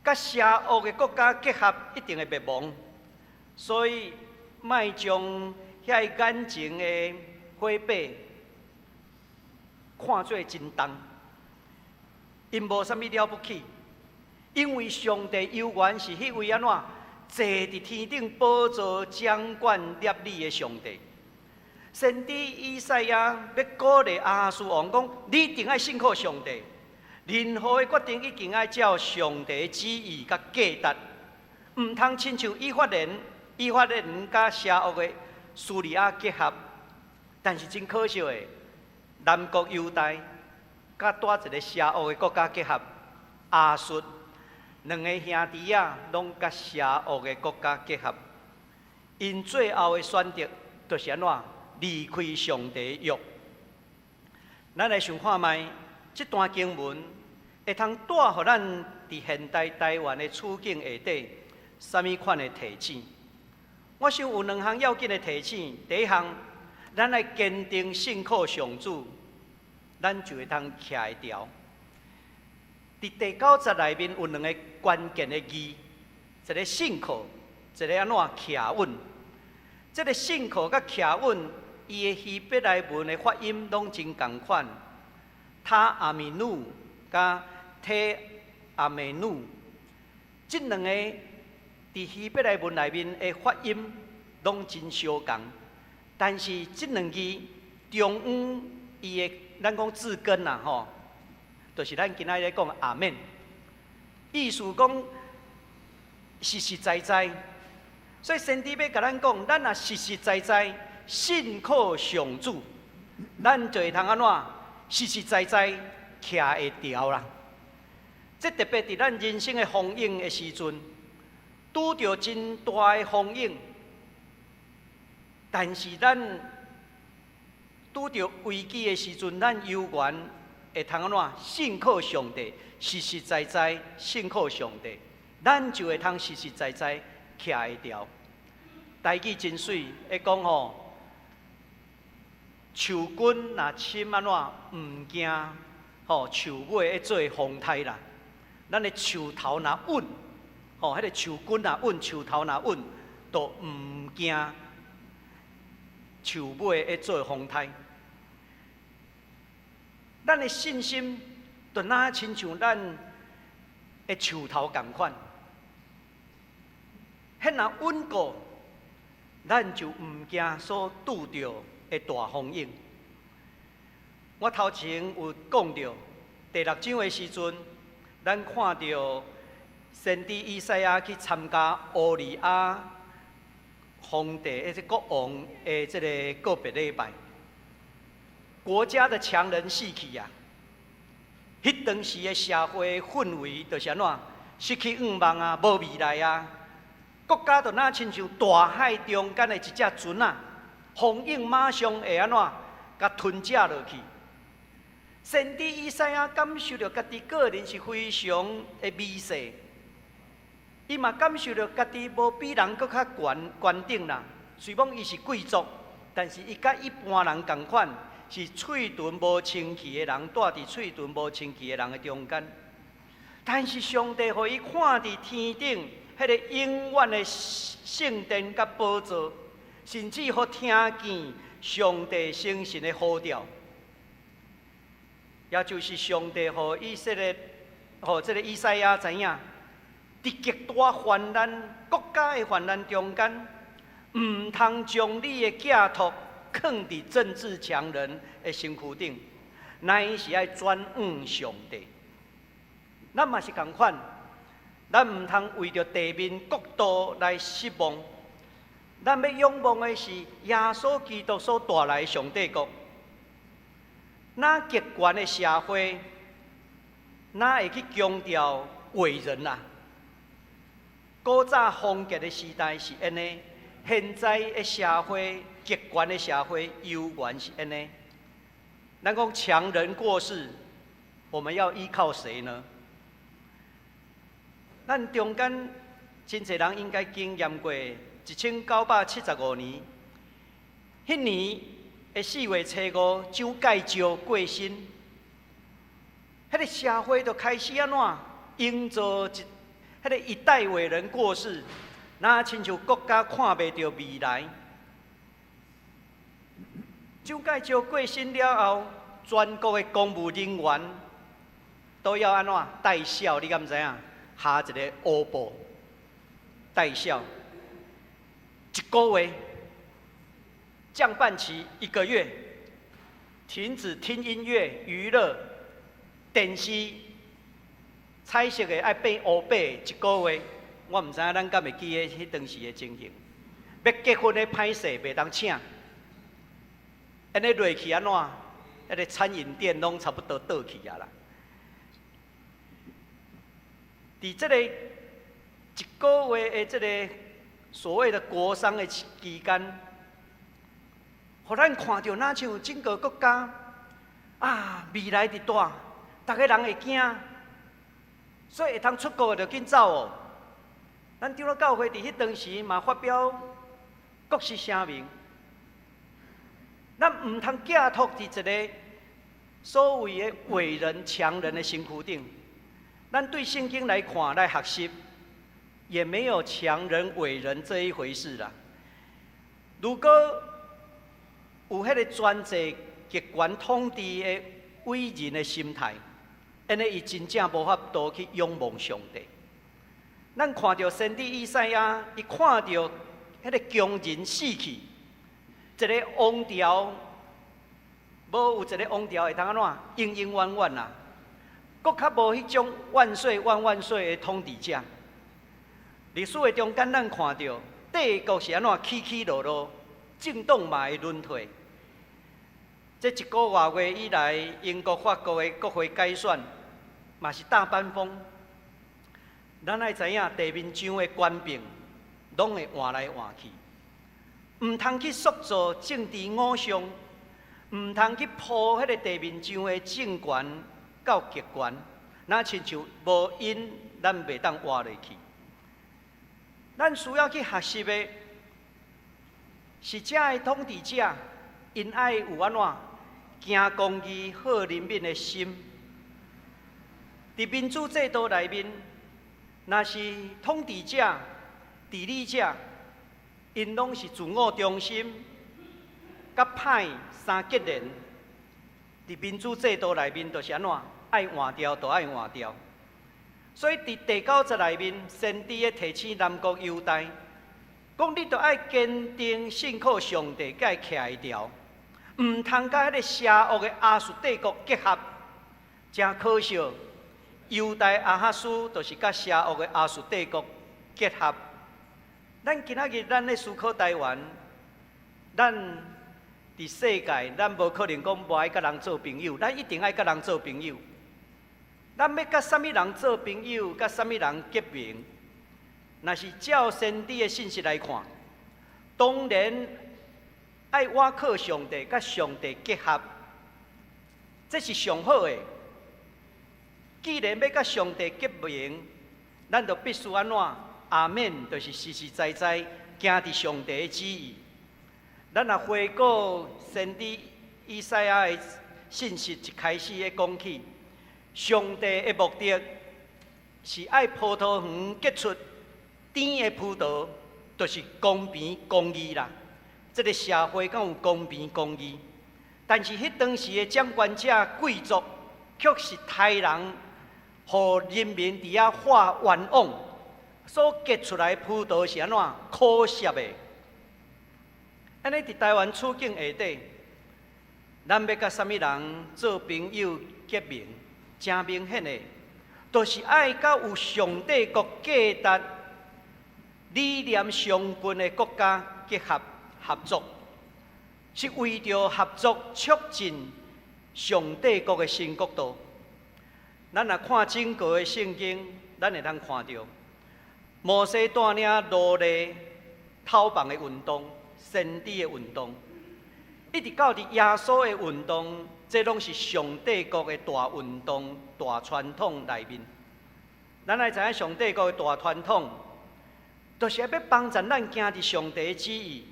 甲邪恶的国家结合一定会灭亡，所以莫将遐眼前的火把看作真重，因无啥物了不起，因为上帝有原是迄位安怎坐伫天顶宝座掌管列理的上帝。先知以赛亚要鼓励亚哈斯王讲：你一定要信靠上帝，任何的决定一定要照上帝的旨意甲价值，唔通亲像以法莲甲邪恶的叙利亚结合。但是真可惜的，南国犹大甲带一个邪恶的国家结合，亚述两个兄弟拢甲邪恶的国家结合，因最后的选择就是安怎？离开上帝约。咱来想看卖，这段经文会通带互咱伫现代台湾的处境下底，什么款的提醒？我想有2项要紧的提醒。第一项，咱来坚定信靠上主，咱就会通徛会牢。伫第9节内面有2个关键的字，一个信靠，一个安怎徛稳。这个信靠甲徛稳。伊的希伯来文的发音拢真共款，他阿米努甲提阿美努，这2个伫希伯来文内面的发音拢真相共，但是这2字中央伊的咱讲字根啊吼，就是咱今仔日讲阿门，意思讲实实在在，所以先知要甲咱讲，咱若实实在在。信靠上主，咱就会通安怎实实在在徛会牢啦。这特别伫咱人生的风影的时阵，拄着真大的风影，但是咱拄着危机的时阵，咱犹原会通安怎信靠上帝，实实在在信靠上帝，咱就会通实实在在徛会牢。台语真水，会讲吼。树根若深安怎唔惊，树尾会做风台啦。咱的树头若稳，迄个树根若稳，树头若稳，都唔惊。树尾会做风台。咱的信心，就哪亲像咱的树头共款，迄若稳固，咱就唔惊所拄着。的大风影，我头前有讲到第6章的时阵，咱看到先知以赛亚去参加乌利亚皇帝即国王的这个告别礼拜，国家的强人死去啊！迄当时的社会氛围就是安怎失去希望啊，无未来啊，国家就那亲像大海中间的一只船啊。风影马上会安怎甲吞食落去。先知以赛亚感受到家己个人是非常的微细，伊嘛感受到家己无比人搁较悬顶啦。虽讲伊是贵族，但是伊甲一般人同款，是喙唇无清气的人，住伫喙唇无清气的人的中间。但是上帝互伊看伫天顶，迄个永远的圣殿甲宝座，甚至互听见上帝圣神的呼召。也就是上帝互以色列，互这个以赛亚知影，伫极大患难、国家的患难中间，唔通将你的寄托放伫政治强人的身躯顶，乃是爱转向上帝。咱嘛是同款，咱唔通为着地面国度来失望，咱要仰望的是耶稣基督所带来的上帝国。哪极权的社会，哪会去强调伟人啊？古早封建的时代是安尼，现在的社会，极权的社会悠然是安尼。咱讲强人过世，我们要依靠谁呢？咱中间真侪人应该经验过1975年，迄年4月初5，蒋介石过身，迄个社会就开始安怎营造迄个一代伟人过世，那亲像国家看袂到未来。蒋介石过身了后，全国的公务人员都要安怎戴孝？你敢知影？下一个乌布戴孝，1个月。降半旗1个月，停止听音乐、娱乐、电视、彩色的爱变乌白1个月。我唔知影咱敢会记得迄当时的情形。要结婚的歹势，袂当请。安尼落去安怎？迄个餐饮店拢差不多倒去啊啦。伫这个1个月的这个所谓的国丧的期间。互咱看到哪像整个国家啊，未来伫大，逐个人会惊，所以会通出国就紧走哦。咱长老教会伫迄当时嘛发表国事声明，咱唔通寄托伫一个所谓的伟人、强人的身躯顶。咱对圣经来看来学习，也没有强人、伟人这一回事啦。如果有迄个专制极权统治的伟人的心态，安尼伊真正无法度去仰望上帝。咱看到先知以赛亚，伊看到迄个强人死去，一个王朝，无有一个王朝会通安怎永永远远啊？搁较无迄种万岁万万岁的统治者。历史的中间，咱看到帝国是安怎起起落落，政党嘛会轮替。这1个多月以来，英国、法国的国会改选嘛是大班风。咱爱知影地面上的官兵拢会换来换去，唔通去塑造政治偶像，唔通去铺迄个地面上的政权到极权，那亲像无因，咱袂当活落去。咱需要去学习的是这的统治者，因爱有安怎？行公义、好人民的心，伫民主制度内面，若是统治者、治理者，因拢是自我中心，甲歹三结连。伫民主制度内面，就是安怎？爱换掉就爱换掉。所以伫第9节内面，先知的提醒南国犹大，讲你着爱坚定信靠上帝，甲伊徛一条。唔通甲迄个邪恶的亚述帝国结合，真可笑。犹大亚哈斯就是甲邪恶的亚述帝国结合。咱今仔日咱咧思考台湾，咱伫世界，咱无可能讲无爱甲人做朋友，咱一定爱甲人做朋友。咱要甲什么人做朋友，甲什么人结盟？若是照先知的信息来看，当然。爱倚靠上帝，甲上帝结合，这是上好的。既然要甲上帝结盟，咱就必须安怎？阿免，就是实实在在行伫上帝的旨意。咱若回顾先知以赛亚的信息一开始的讲起，上帝的目的是爱葡萄园结出甜的葡萄，就是公平公义啦。这个社会敢有公平公义？但是迄当时的掌权者贵族，却是害人，互人民伫遐画冤枉，所结出来的葡萄是安怎可惜的？安尼伫台湾处境下底，咱要甲啥物人做朋友结盟，真明显的，就是爱甲有上帝国价值、理念相近的国家结合合作，是为着合作促进上帝国的新国度。咱若看整个的圣经，咱会通看到摩西带领罗勒讨棒的运动。先知的运动，一直到耶稣的运动，这拢是上帝国的大运动、大传统内面。咱来知影上帝国的大传统，就是要帮助咱行伫上帝的旨意，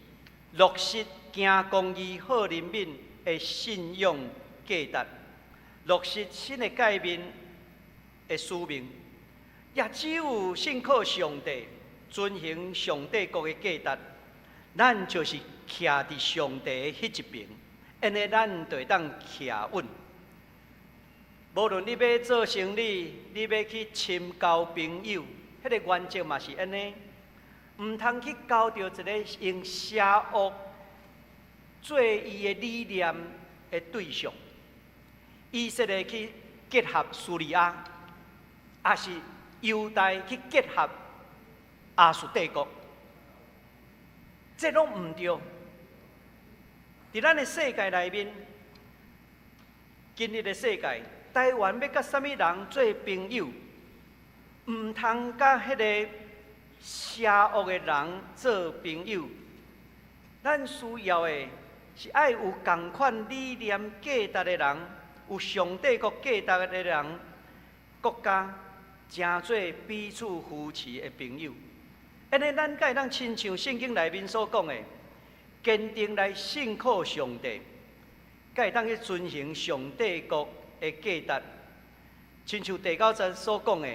落实行公义、好人民的信仰价值，落实新的界面的使命。也只有信靠上帝，遵行上帝国的价值。咱就是徛伫上帝的迄一边，安尼咱就会当徛稳。无论你要做生意，你要去深交朋友，迄个原则嘛是安尼，毋通去交到一个用邪恶做伊的理念的对象。以色列去结合叙利亚，也是犹太去结合亚述帝国。这拢毋对。伫咱的世界内面，今日的世界，台湾要甲啥物人做朋友，毋通甲迄个邪恶的人做朋友。咱需要的是爱有同款理念价值的人，有上帝国价值的人，国家诚做彼此扶持的朋友。安尼，咱才会当亲像圣经内面所讲的，坚定来信靠上帝，才会当去遵行上帝国的价值。亲像第9节所讲的，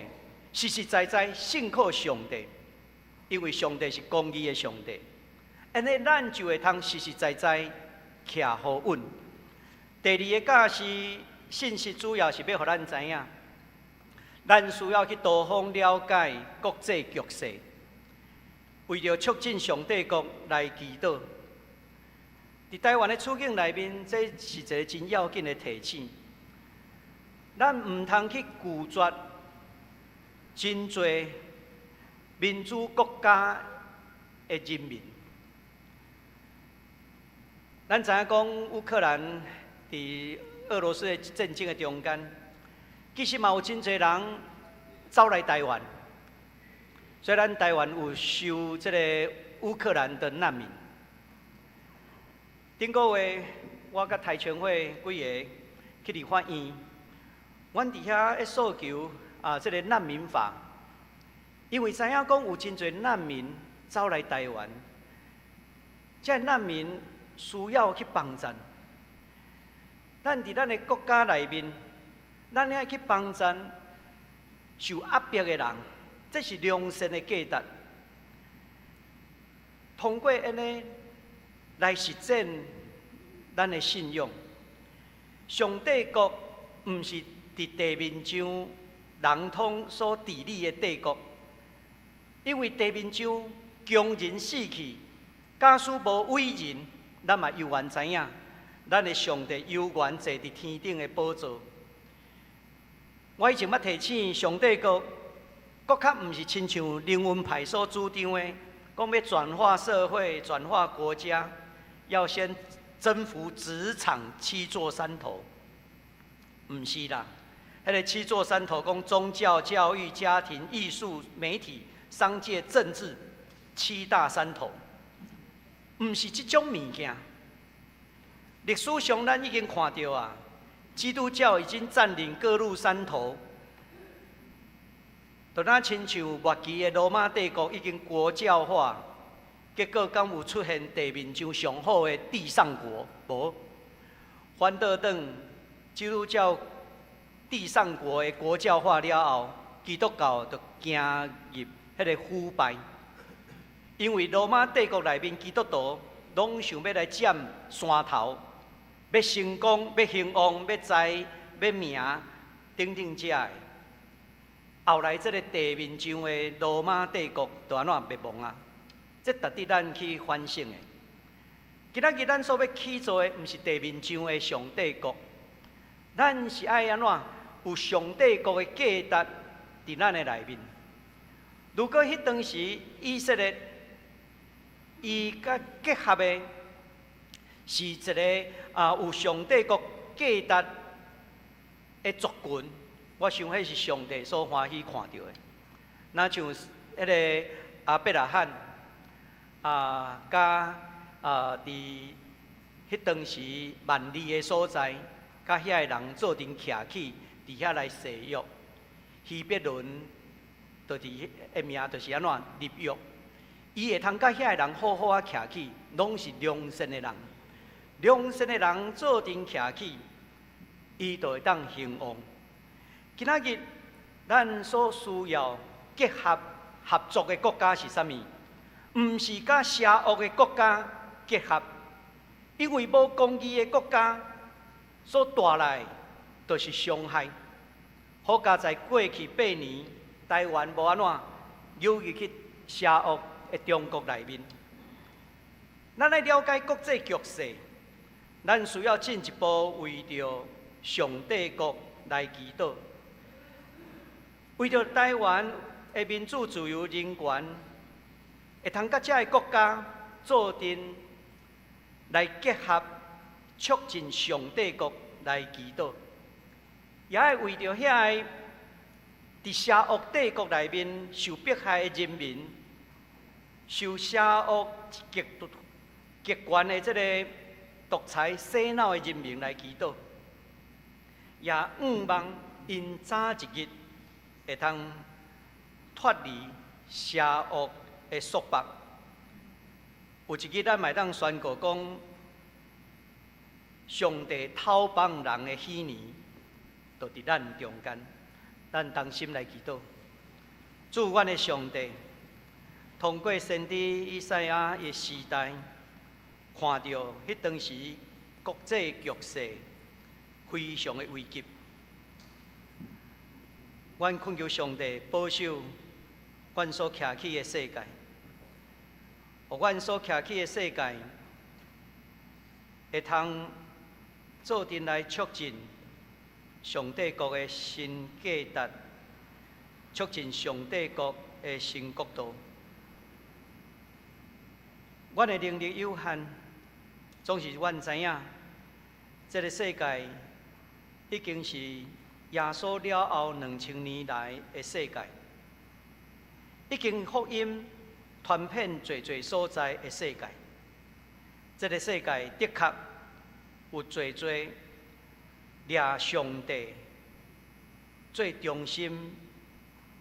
实实在在信靠上帝，因为上帝是公义的上帝。安尼，咱就会通实实在在徛好稳。第二个教是信息，主要是要互咱知影，咱需要去多方了解国际局势。为了促进上帝国来祈祷，伫台湾的处境内面，这是一个真要紧的提醒。咱毋通去拒绝真侪民主国家的人民。咱知影讲乌克兰伫俄罗斯的战争的中间，其实嘛有真侪人走来台湾。虽然台湾有收这个乌克兰的难民，顶个月我甲台全会几个去立法院，阮伫遐咧诉求这个难民法，因为知影讲有真侪难民走来台湾，这难民需要去帮助。咱伫咱的国家内面，咱要去帮助受压迫的人。这是良善的价值，通过安尼来实践咱的信仰。上帝国毋是伫地面上人统所治理的帝国，因为地面上强人死去，假使无伟人，咱嘛犹原知影，咱的上帝犹原坐伫天顶的宝座。我以前捌提醒上帝国。国较毋是亲像灵魂派所主张的，讲要转化社会、转化国家，要先征服职场7座山头。毋是啦，迄个7座山头讲宗教、教育、家庭、艺术、媒体、商界、政治7大山头，毋是即种物件。历史上咱已经看到啊，基督教已经占领各路山头，就那亲像末期的罗马帝国已经国教化，结果敢有出现地面上上好的地上国？无，反倒等基督教地上国的国教化了后，基督教就行入迄个腐败，因为罗马帝国内面基督徒拢想要来占山头。要成功，要兴旺，要财，要名，等等这的。后来这个地面上的罗马帝国就安怎灭亡啊？这值得咱去反省的。今仔日咱所要起造的，毋是地面上的上帝国，咱是爱安怎有上帝国的价值伫咱的内面。如果迄当时以色列伊甲结合的，是一个有上帝国价值的族群，我想迄是上帝所欢喜看到的。那像迄个阿伯拉罕甲伫迄当时万里的所在，甲遐个人做阵徛起，伫遐来誓约。希伯伦就伫个名就是安怎立约，伊会通甲遐个人好好啊徛起，拢是良善的人。良善的人做阵徛起，伊就会当兴旺。今仔日咱所需要结合合作的国家是啥物？毋是甲邪恶的国家结合，因为无公义的国家所带来就是伤害。好佳在过去8年，台湾无安怎流入去邪恶的中国内面。咱来了解国际局势。咱需要进一步为着上帝国来祈祷，为着台湾的民主自由人权，会通甲这个国家做阵来结合，促进上帝国来祈祷，也会为着遐个伫邪恶帝国内面受迫害的人民，受邪恶极权的这个独裁洗脑的人民来祈祷，也望因早一日会通脱离邪恶的束缚。有一日咱嘛当宣告讲，上帝讨帮人的喜年，就伫咱中间，咱同心来祈祷。主阮的上帝，通过先知以赛亚的时代。看到迄当时国际局势非常的危急，阮恳求上帝保守阮所徛起的世界，互阮所徛起的世界会通做阵来促进上帝国的新价值，促进上帝国的新国度。阮的能力有限。总是阮知影，这个世界已经是耶稣了后2000年来的世界，已经福音传遍侪所在的世界。这个世界的确有侪掠上帝最中心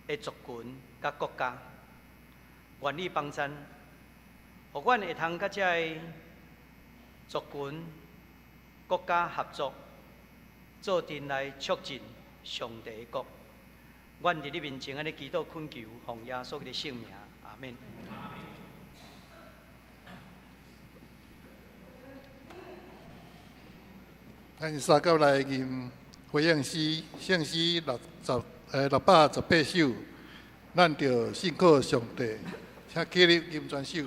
的族群甲国家，愿你帮衬，互阮会通甲这个族群、国家合作，做阵来促进上帝的国。阮伫你面前安尼祈祷恳求，奉耶稣的圣名，阿免。咱三九来念回应诗，圣诗618首，咱着信靠上帝，请起立念全首。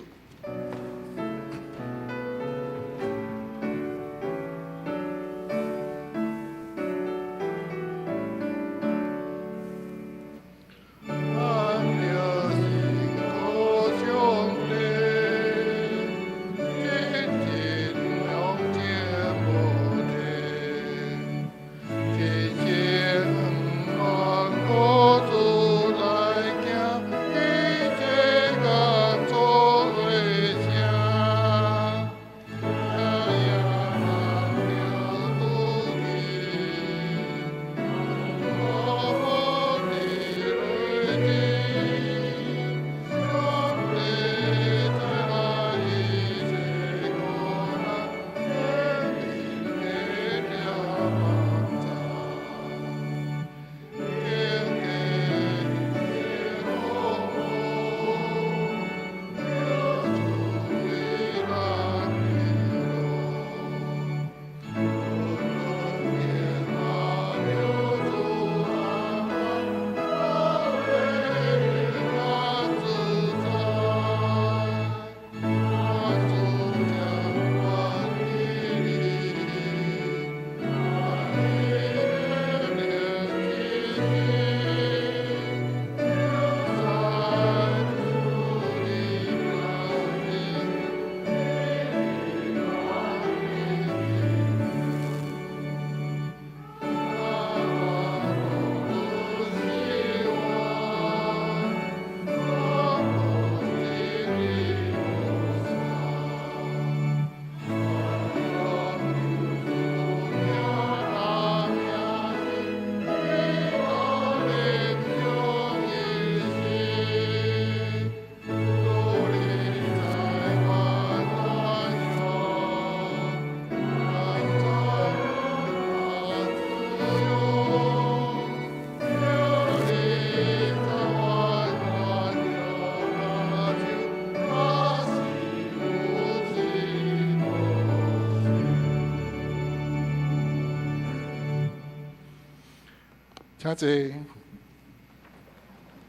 请坐。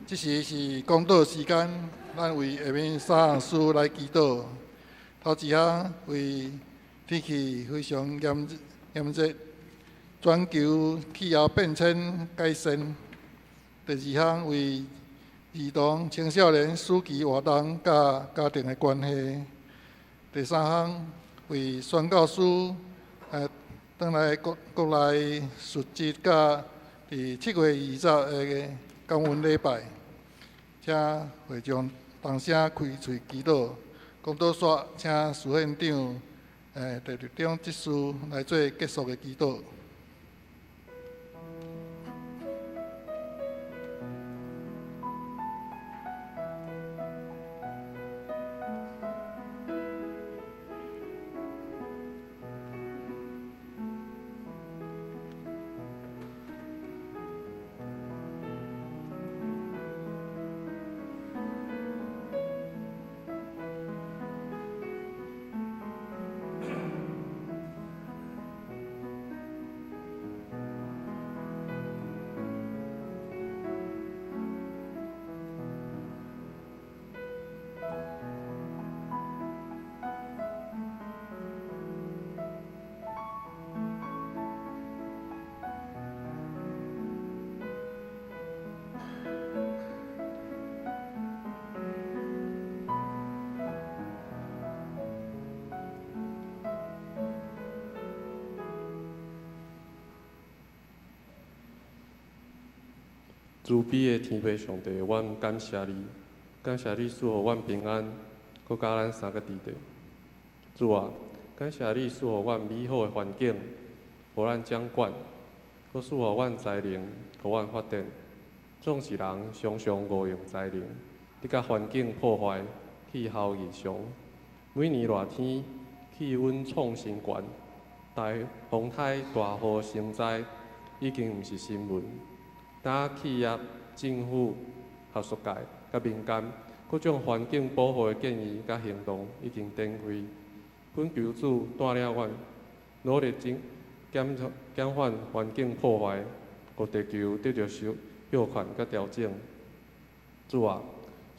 这时是讲道时间，咱为下面三项事来祈祷。头一项为天气非常炎热，全球气候变迁改善。第二项为儿童、青少年暑期活动甲家庭的关系。第三项为宣教师转来国内述职，甲伫7月20日的感恩礼拜。请会众同声开喙祈祷。讲道煞，请事院长第六章执事来做结束的祈祷。慈悲的天父上帝，阮感谢你，感谢你赐予阮平安，搁甲咱三个伫地。主啊，感谢你赐予阮美好的环境，互咱掌管，搁赐予阮才能，互阮发展。总是人常常误用才能，你甲环境破坏，气候异常。每年热天，气温创新悬，风台大雨成灾，已经毋是新闻。呾企业、政府、学术界、甲民间各种环境保护的建议甲行动已经展开。本求主带领阮努力减缓环境破坏，互地球得到休劝甲调整。主啊，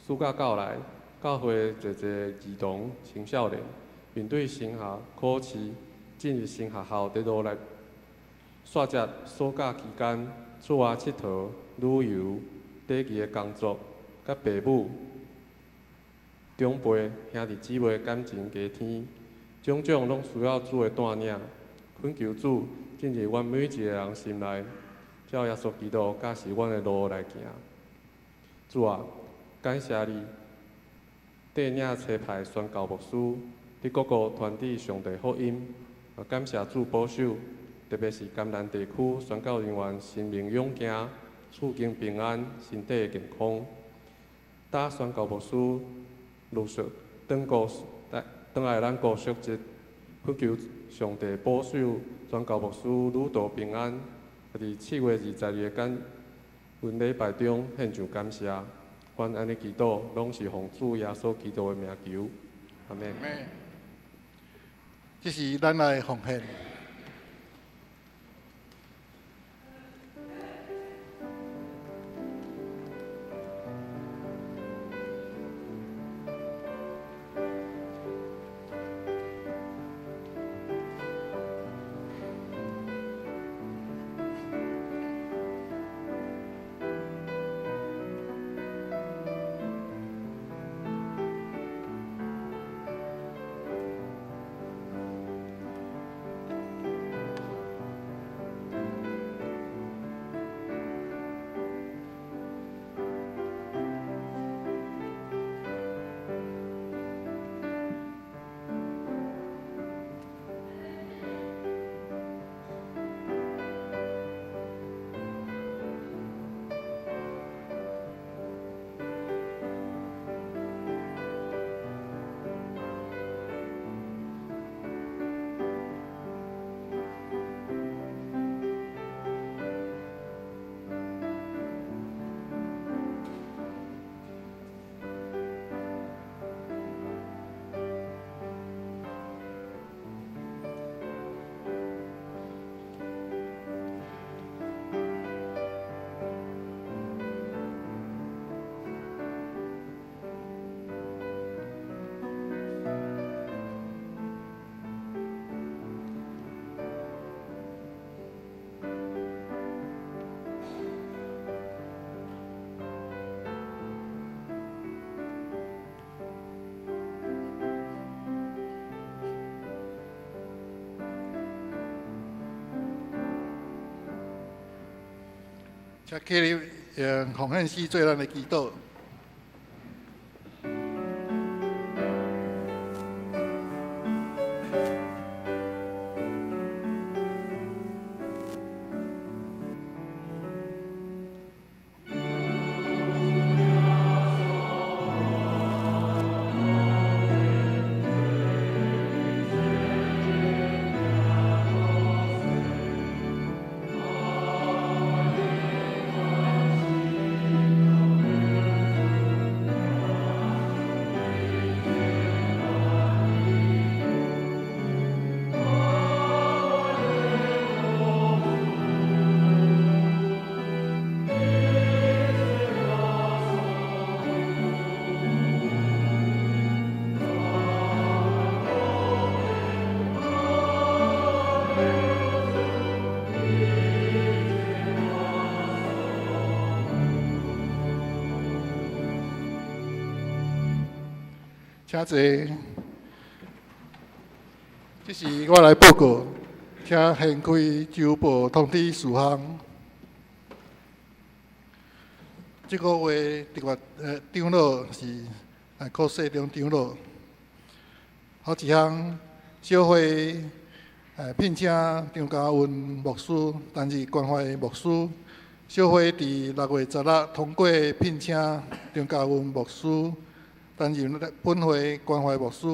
暑假到来，教会侪儿童、青少年面对升学考试，进入新学校伫努力煞遮暑假期间。出外佚佗、旅游、短期的工作，甲父母、长辈、兄弟姊妹感情加添，种种拢需要主的带领。恳求主进入阮每一个人心内，照耶稣基督驾驶阮的路来行。主啊，感谢你带领车牌宣教牧师，伫各个传递上帝福音，也感谢主保守。特别是甘南地区宣教人员生命勇健，处境平安，身体健康。呾宣教牧师陆续转来咱国属节，恳求上帝保守宣教牧师旅途平安。伫7月20日感恩礼拜中献上感谢。阮安尼祈祷，拢是奉主耶稣基督的名求。阿门。这是咱来奉献。请起立，用奉献诗做咱的祈祷。请坐。这是我来报告，请掀开周报通知事项。这个月长老是考试中长老。好一项，小会聘请张家运牧师担任关怀牧师。小会伫6月16通过聘请张家运牧师担任本会关怀牧师，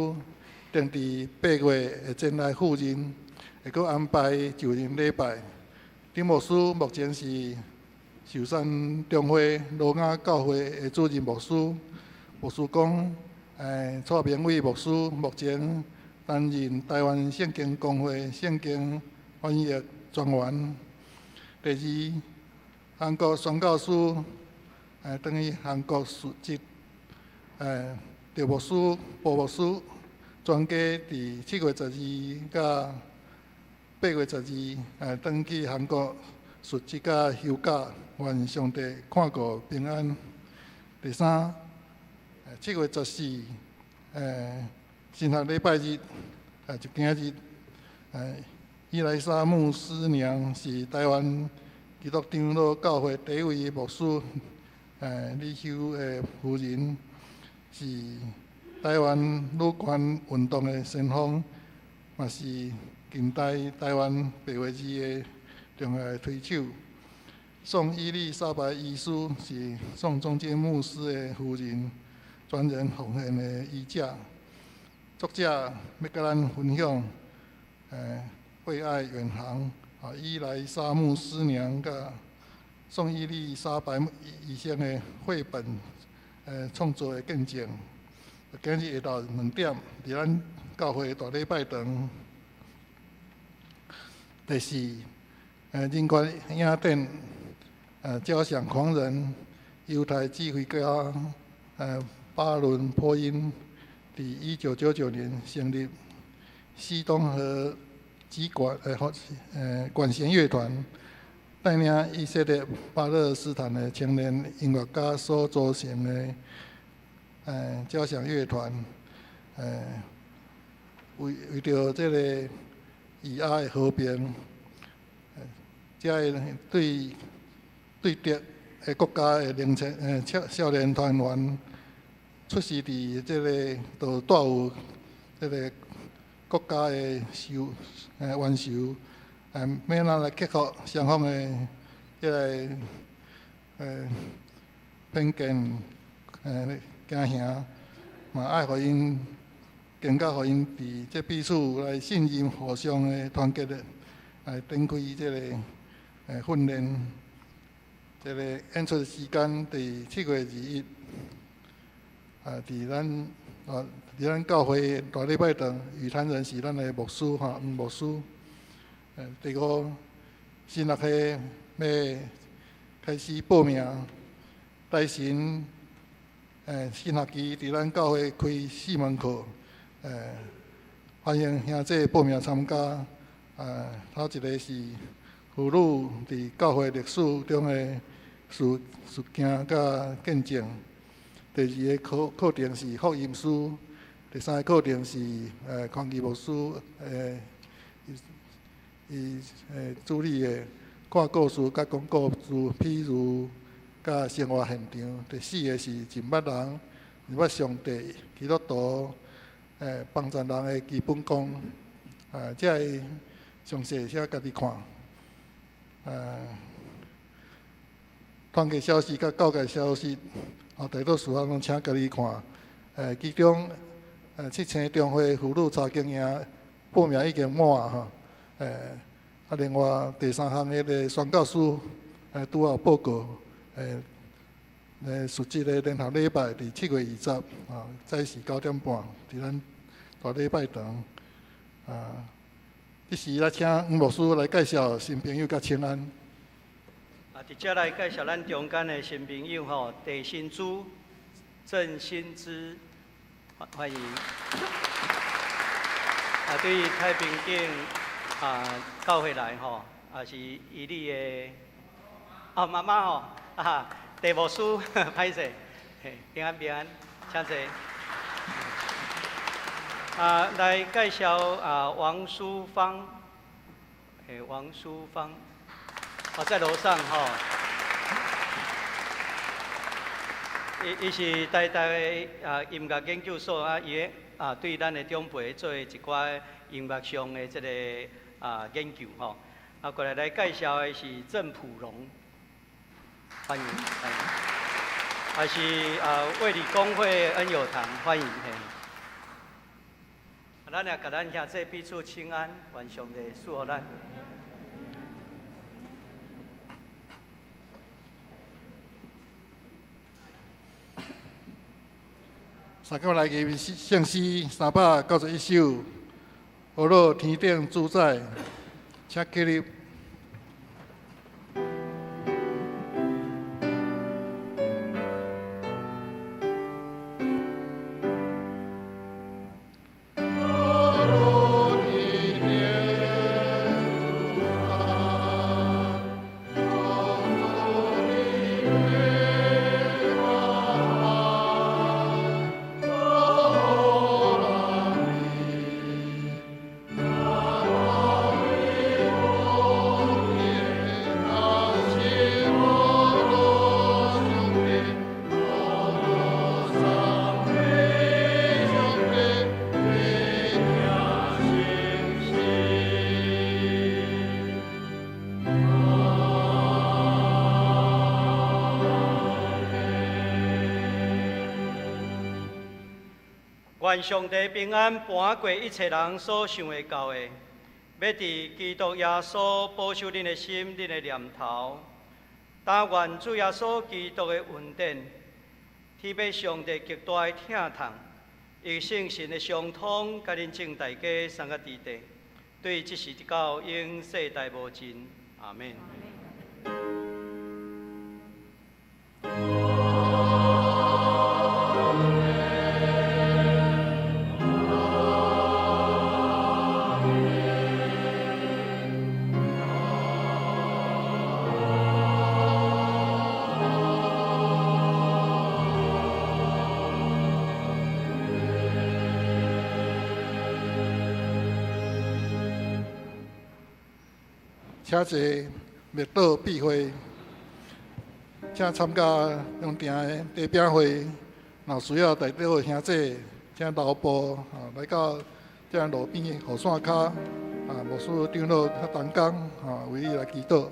定伫8月会前来赴任，会阁安排就任礼拜。张牧师目前是寿山中会罗雅教会的主任牧师。牧师讲，蔡明伟牧师目前担任台湾圣经公会圣经翻译专员。第二，韩国宣教师等于韩国述职。赵牧师、鲍牧师专家伫7月12到8月12登去韩国述职甲休假，愿上帝看顾平安。第三，7月14新学礼拜日就今日，伊莱莎牧师娘是台湾基督长老教会第一位牧师李修的夫人。是台湾女权运动的先锋，也是近代台湾白话字的重要推手。宋伊丽莎白医师是宋仲基牧师的夫人，专人奉献的医者。作者要甲咱分享，惠爱远航伊莱莎牧师娘甲宋伊丽莎白医生的绘本。创作的见证，今日下昼2点，伫咱教会大礼拜堂。第四，人权雅典，交响狂人，犹太指挥家巴伦波因，伫1999年成立西东河基管管弦乐团。带领以色列巴勒斯坦的青年音乐家所组成的交响乐团，为着这个以阿的和平，才会对敌的国家的年轻少年团员出示伫这个都带有这个国家的元首。要咱来克服双方的这个偏见惊吓，嘛爱互因更加互因伫这彼此来信任、互相的团结的来展开这个训练。这个演出时间伫7月21日，伫咱教会大礼拜堂，与谈人是咱的牧师黄牧师。第五，新学系要开始报名，台神新学期伫咱教会开4门课，欢迎兄弟报名参加。头一个是妇女伫教会历史中的事件甲见证。第二个课程是福音书，第三个课程是匡义牧师伊主理的看故事、甲讲故事，譬如甲生活现场。第四个是真捌人，认捌上帝、基督徒、帮助人的基本功。这个详细写家己看。团契消息甲教界消息，大多数拢请家己看。其中7星中会妇女查经营报名已经满吼。另外第3项迄个宣教书，拄好报告，述职的联合礼拜伫7月20，早时9点半，伫咱大礼拜堂。这时来请黄牧师来介绍新朋友甲请安。伫遮来介绍咱中间的新朋友吼，地新珠、郑新之，欢迎。对于太平境教会来吼，也是伊哩的妈妈吼，地牧师歹势，平安平安，请坐。来介绍王淑芳，王淑芳，在楼上吼，伊是台大的音乐研究所伊对咱的长辈做一寡音乐上的这个研究吼。过来介绍的是郑普荣，欢迎欢迎，还是卫理公会恩友堂，欢迎嘿。咱也甲咱兄弟彼此请安，愿上帝赐福咱。三个来个圣诗391首，何乐天顶主宰，请起立。愿上帝平安伴过一切人所想会到的，要伫基督耶稣保守恁的心、恁的念头。但愿主耶稣基督的恩典，天父上帝极大的疼痛，以圣神的相通，甲恁众大家三个地地，对即时到永世代无尽。阿门。请坐，灭岛闭会，请参加永定的地饼会。若需要代表的兄弟，请留步来到这路边雨伞骹，牧师长老较同工为你来祈祷。